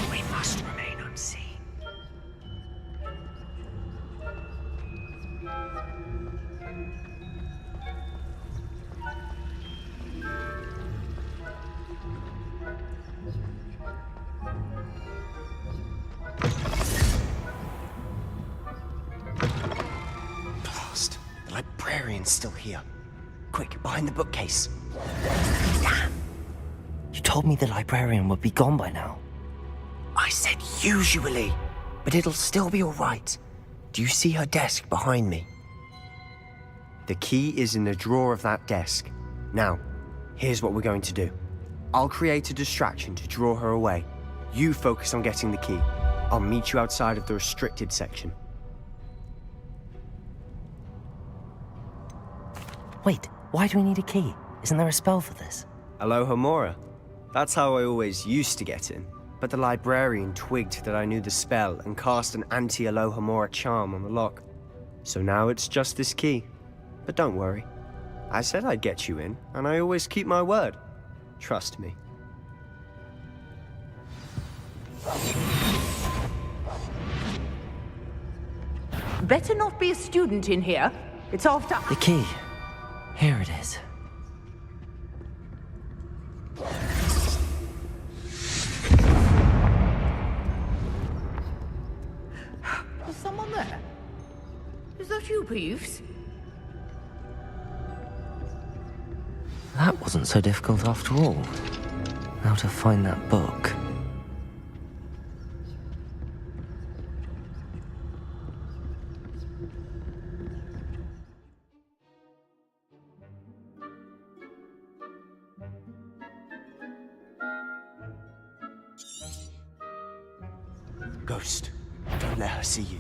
S2: We must remain unseen.
S9: Blast. The librarian's still here. Quick, behind the bookcase.
S2: Damn. You told me the librarian would be gone by now.
S9: I said usually, but it'll still be all right. Do you see her desk behind me? The key is in the drawer of that desk. Now, here's what we're going to do. I'll create a distraction to draw her away. You focus on getting the key. I'll meet you outside of the restricted section.
S2: Wait, why do we need a key? Isn't there a spell for this?
S9: Alohomora. That's how I always used to get in. But the librarian twigged that I knew the spell and cast an anti-Alohomora charm on the lock. So now it's just this key. But don't worry. I said I'd get you in, and I always keep my word. Trust me.
S1: Better not be a student in here. It's after...
S2: The key. Here it is.
S1: Is someone there? Is that you, Peeves?
S2: That wasn't so difficult after all. Now to find that book.
S9: Ghost, don't let her see you.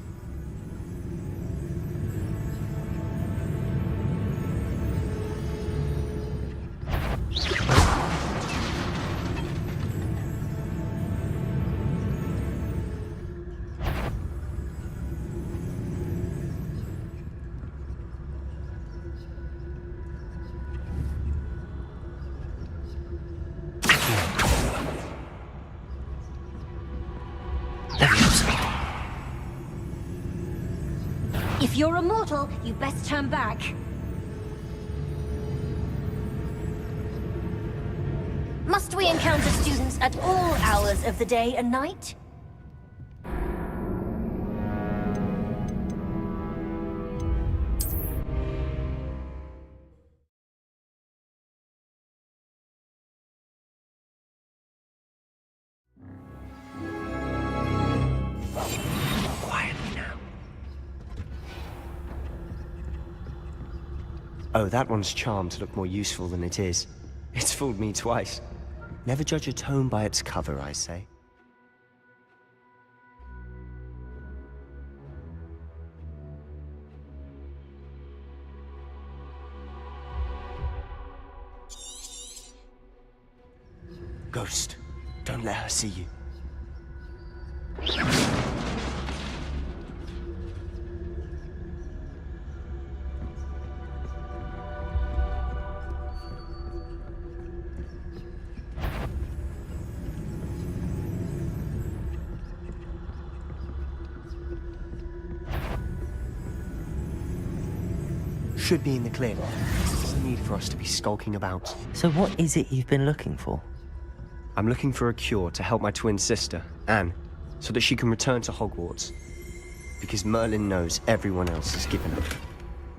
S22: If you're a mortal, you best turn back. Must we encounter students at all hours of the day and night?
S9: Oh, that one's charmed to look more useful than it is. It's fooled me twice. Never judge a tome by its cover, I say. Ghost, don't let her see you. should be in the clear. No need for us to be skulking about.
S2: So what is it you've been looking for?
S9: I'm looking for a cure to help my twin sister, Anne, so that she can return to Hogwarts. Because Merlin knows everyone else has given up.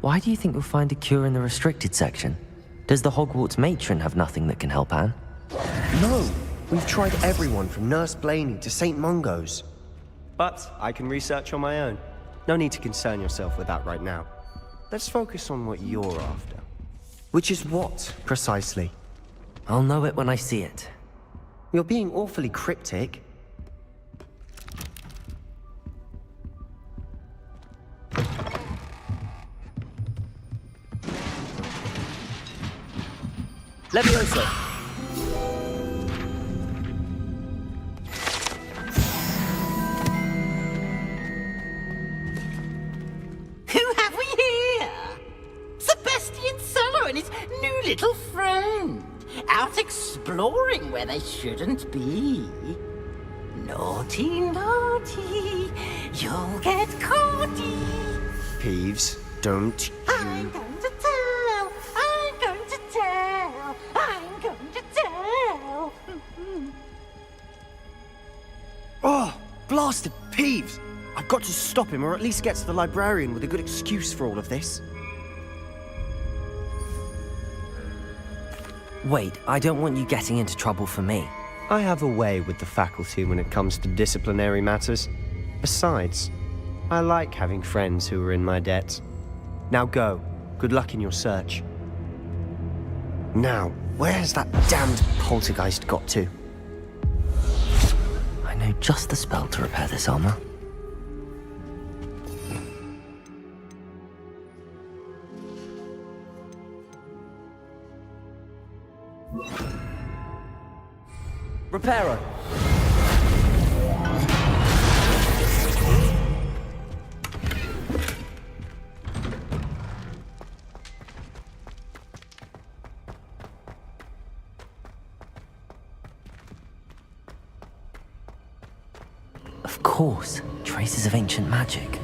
S2: Why do you think you'll find a cure in the restricted section? Does the Hogwarts matron have nothing that can help Anne?
S9: No! We've tried everyone from Nurse Blaney to St. Mungo's. But I can research on my own. No need to concern yourself with that right now. Let's focus on what you're after. Which is what, precisely?
S2: I'll know it when I see it.
S9: You're being awfully cryptic.
S2: Levioso!
S5: Who have we here? Sebastian Solo and his new little friend. Out exploring where they shouldn't be. Naughty, naughty, you'll get caughty.
S9: Peeves, don't
S5: I'm going to tell, I'm going to tell, I'm going to tell.
S9: Oh, blasted Peeves! I've got to stop him, or at least get to the librarian with a good excuse for all of this.
S2: Wait, I don't want you getting into trouble for me.
S9: I have a way with the faculty when it comes to disciplinary matters. Besides, I like having friends who are in my debt. Now go. Good luck in your search. Now, where's that damned poltergeist got to?
S2: I know just the spell to repair this armor. Reparo. Of course, traces of ancient magic. There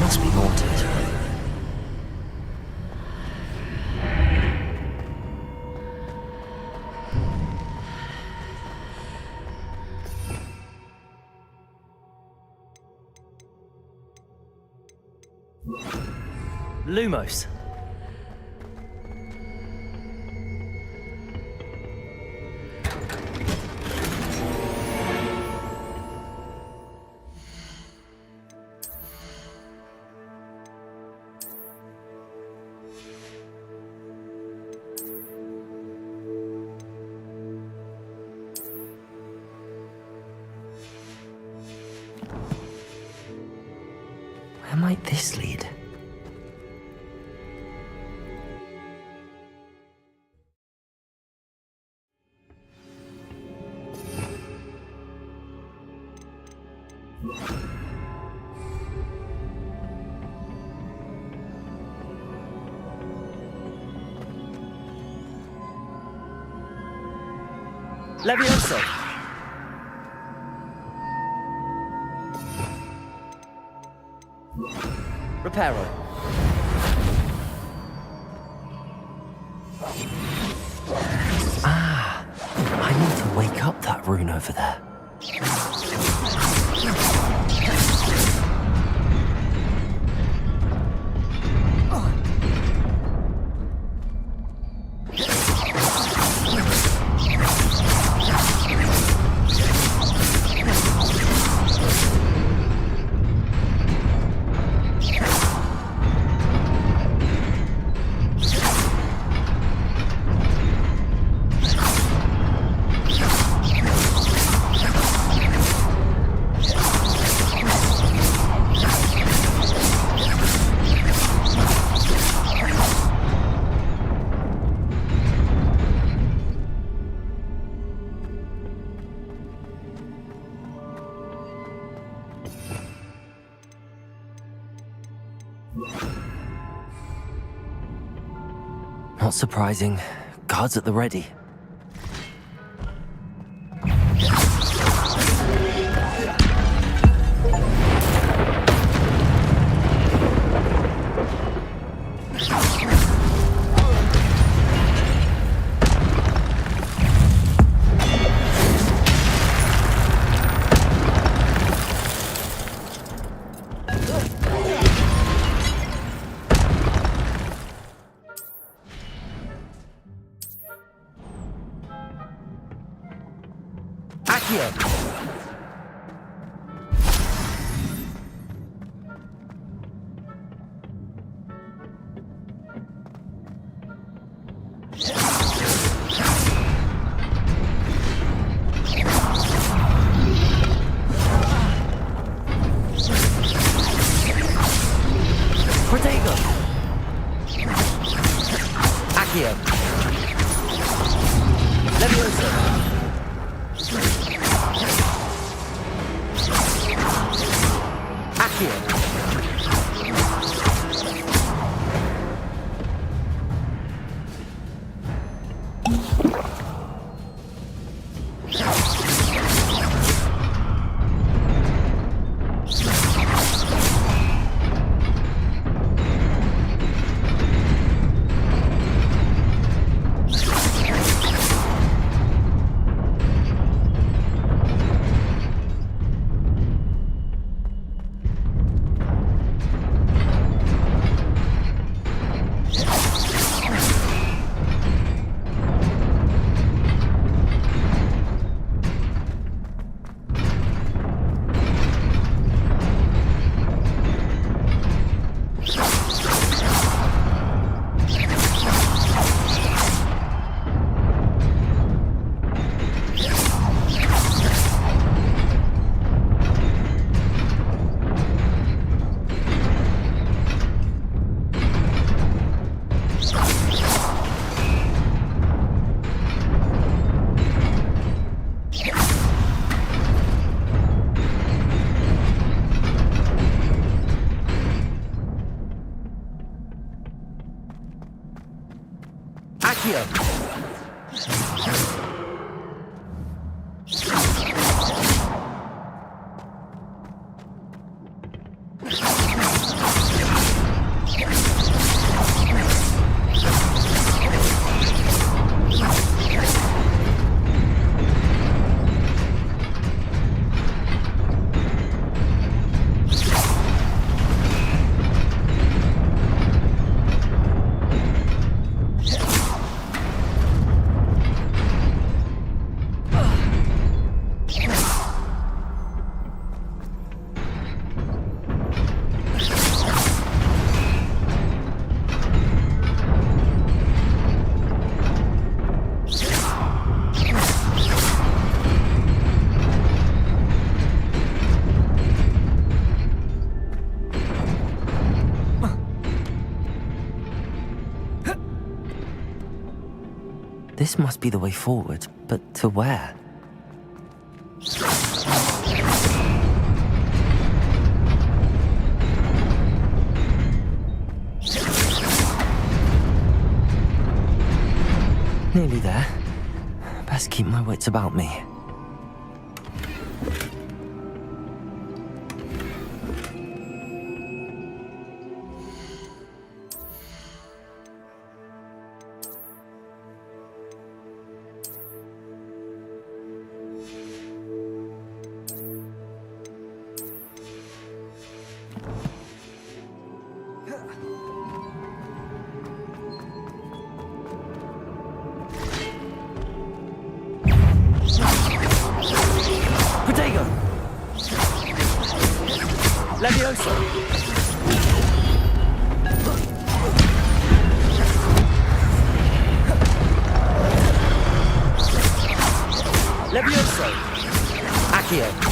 S2: must be more to it. Lumos. Where might this lead? Levioso! Reparo. Ah, I need to wake up that rune over there. Not surprising. Guards at the ready. Accio. Protego. Accio. Levioso. Accio. This must be the way forward, but to where? Nearly there. Best keep my wits about me.
S6: Levioso! Levioso! Accio!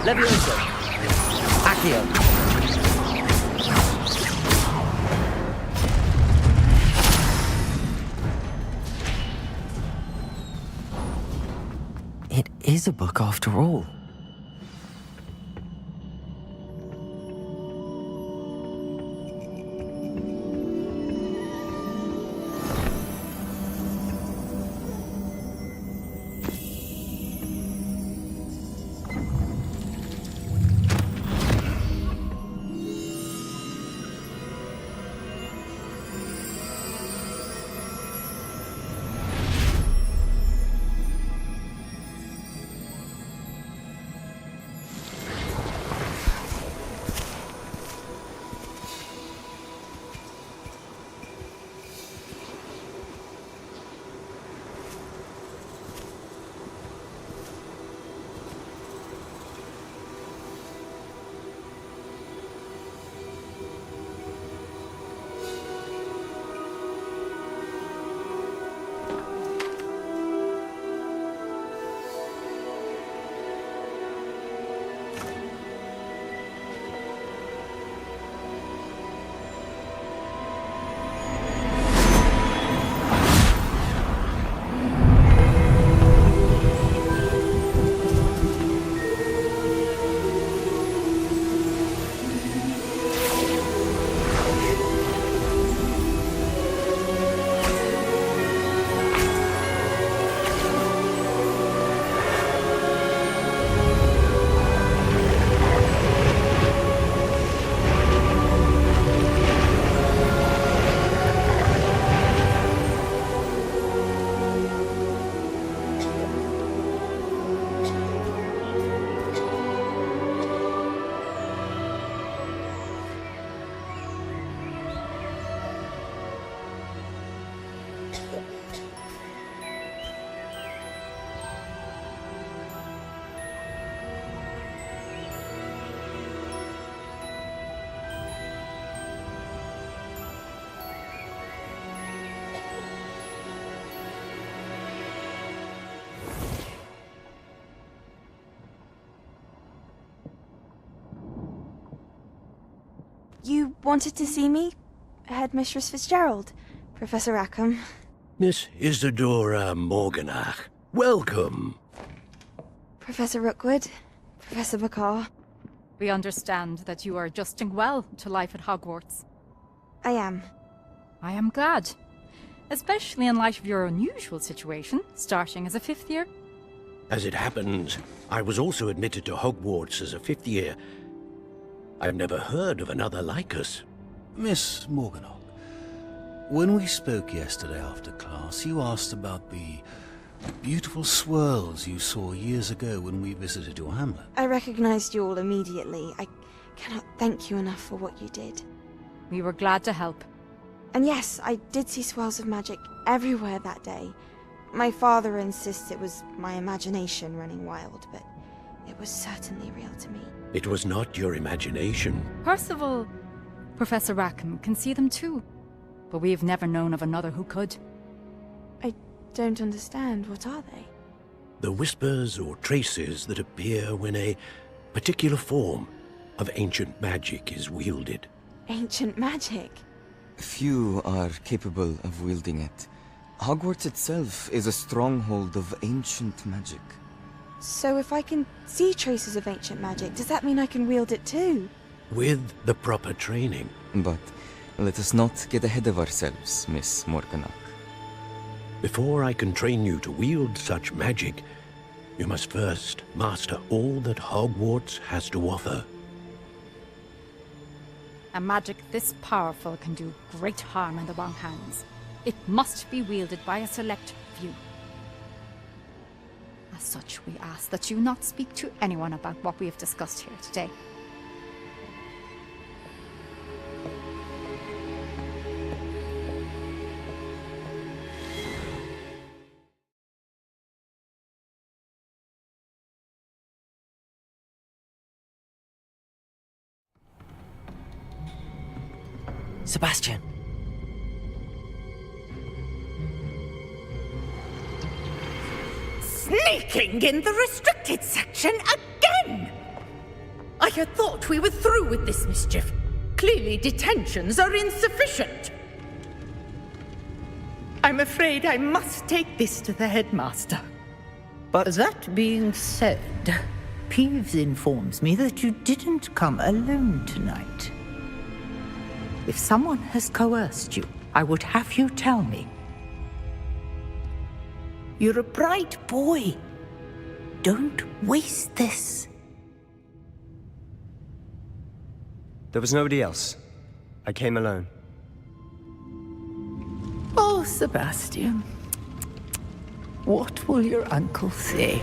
S2: Levioso! Accio! It is a book after all.
S8: You wanted to see me? Headmistress Fitzgerald, Professor Rackham.
S12: Miss Isadora Morganach, welcome.
S8: Professor Rookwood, Professor McCaw.
S23: We understand that you are adjusting well to life at Hogwarts.
S8: I am.
S23: I am glad. Especially in light of your unusual situation, starting as a 5th year.
S12: As it happens, I was also admitted to Hogwarts as a 5th year. I've never heard of another like us.
S24: Miss Morganach, when we spoke yesterday after class, you asked about the beautiful swirls you saw years ago when we visited your hamlet.
S8: I recognized you all immediately. I cannot thank you enough for what you did.
S23: We were glad to help.
S8: And yes, I did see swirls of magic everywhere that day. My father insists it was my imagination running wild, but it was certainly real to me.
S12: It was not your imagination.
S23: Percival, Professor Rackham can see them too. But we have never known of another who could.
S8: I don't understand. What are they?
S12: The whispers or traces that appear when a particular form of ancient magic is wielded.
S8: Ancient magic?
S25: Few are capable of wielding it. Hogwarts itself is a stronghold of ancient magic.
S8: So if I can see traces of ancient magic, does that mean I can wield it too?
S12: With the proper training.
S25: But let us not get ahead of ourselves, Miss Morganach.
S12: Before I can train you to wield such magic, you must first master all that Hogwarts has to offer.
S23: A magic this powerful can do great harm in the wrong hands. It must be wielded by a select few. As such, we ask that you not speak to anyone about what we have discussed here today.
S2: Sebastian.
S1: Sneaking in the restricted section again! I had thought we were through with this mischief. Clearly detentions are insufficient. I'm afraid I must take this to the headmaster.
S9: But
S4: that being said, Peeves informs me that you didn't come alone tonight. If someone has coerced you, I would have you tell me. You're a bright boy. Don't waste this.
S9: there was nobody else. I came alone.
S4: Oh, Sebastian. What will your uncle say?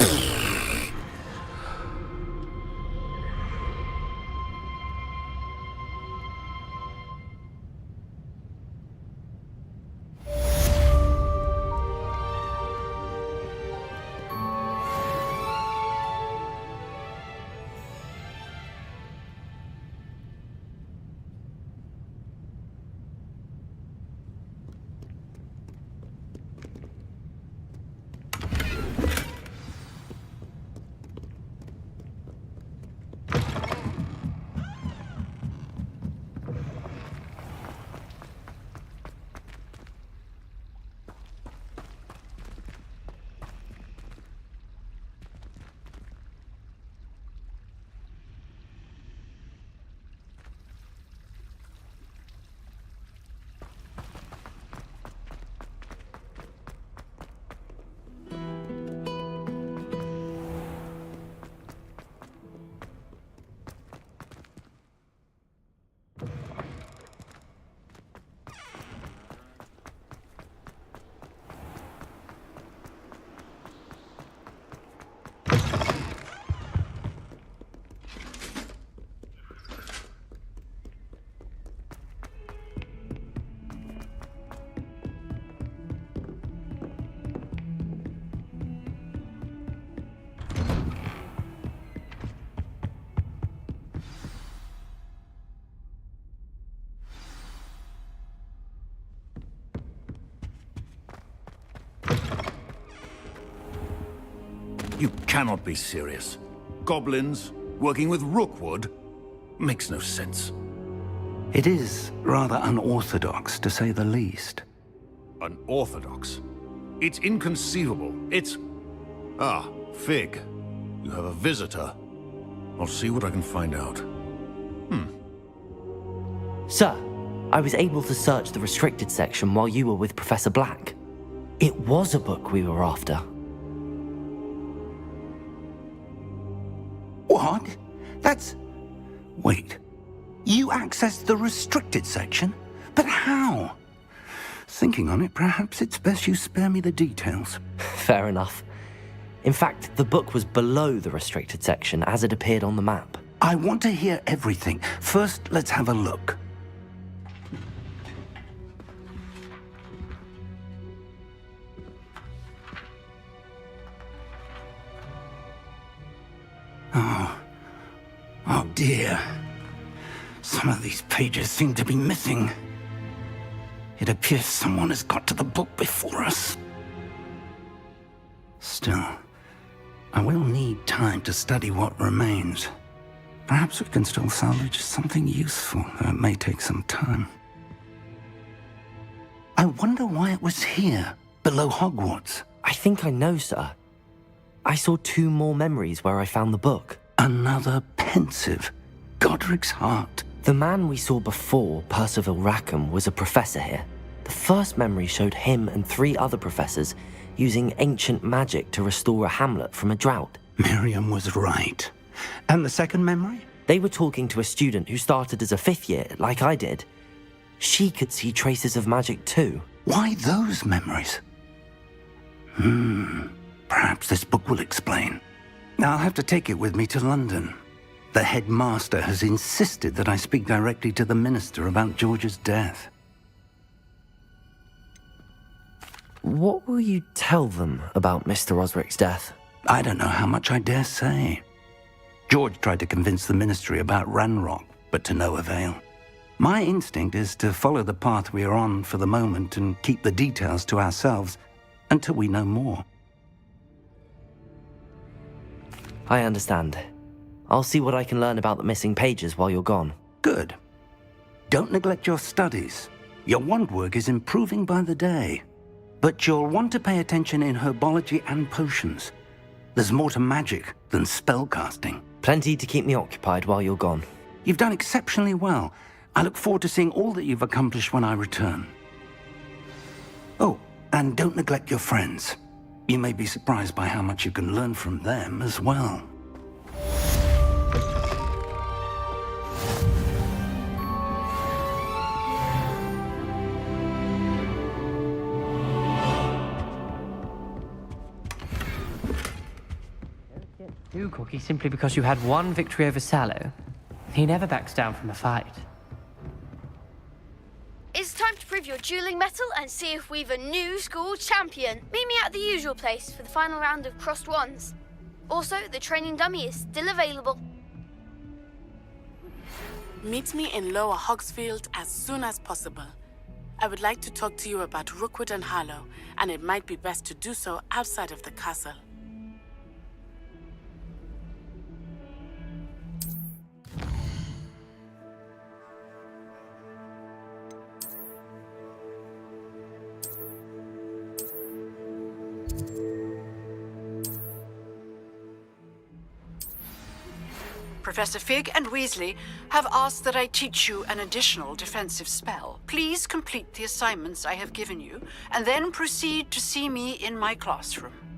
S24: You cannot be serious. Goblins working with Rookwood makes no sense.
S14: It is rather unorthodox, to say the least.
S24: Unorthodox? It's inconceivable. It's... Ah, Fig. You have a visitor. I'll see what I can find out.
S2: Sir, I was able to search the restricted section while you were with Professor Black. It was a book we were after.
S14: What? That's... Wait. You accessed the restricted section? But how? Thinking on it, perhaps it's best you spare me the details.
S2: Fair enough. In fact, the book was below the restricted section as it appeared on the map.
S14: I want to hear everything. First, let's have a look. Oh dear. Some of these pages seem to be missing. It appears someone has got to the book before us. Still, I will need time to study what remains. Perhaps we can still salvage something useful, though it may take some time. I wonder why it was here, below Hogwarts.
S2: I think I know, sir. I saw 2 more memories where I found the book.
S14: Another pensive. Godric's heart.
S2: The man we saw before, Percival Rackham, was a professor here. The first memory showed him and 3 other professors using ancient magic to restore a hamlet from a drought.
S14: Miriam was right. And the second memory?
S2: They were talking to a student who started as a 5th year, like I did. She could see traces of magic too.
S14: Why those memories? Perhaps this book will explain. I'll have to take it with me to London. The headmaster has insisted that I speak directly to the minister about George's death.
S2: What will you tell them about Mr. Osric's death?
S14: I don't know how much I dare say. George tried to convince the ministry about Ranrock, but to no avail. My instinct is to follow the path we are on for the moment and keep the details to ourselves until we know more.
S2: I understand. I'll see what I can learn about the missing pages while you're gone.
S14: Good. Don't neglect your studies. Your wand work is improving by the day. But you'll want to pay attention in herbology and potions. There's more to magic than spellcasting.
S2: Plenty to keep me occupied while you're gone.
S14: You've done exceptionally well. I look forward to seeing all that you've accomplished when I return. Oh, and don't neglect your friends. You may be surprised by how much you can learn from them as well.
S3: Too cocky simply because you had one victory over Sallow. He never backs down from a fight.
S19: It's time to prove your dueling mettle and see if we've a new school champion. Meet me at the usual place for the final round of crossed wands. Also, the training dummy is still available.
S10: Meet me in Lower Hogsfield as soon as possible. I would like to talk to you about Rookwood and Harlow, and it might be best to do so outside of the castle.
S18: Professor Fig and Weasley have asked that I teach you an additional defensive spell. Please complete the assignments I have given you, and then proceed to see me in my classroom.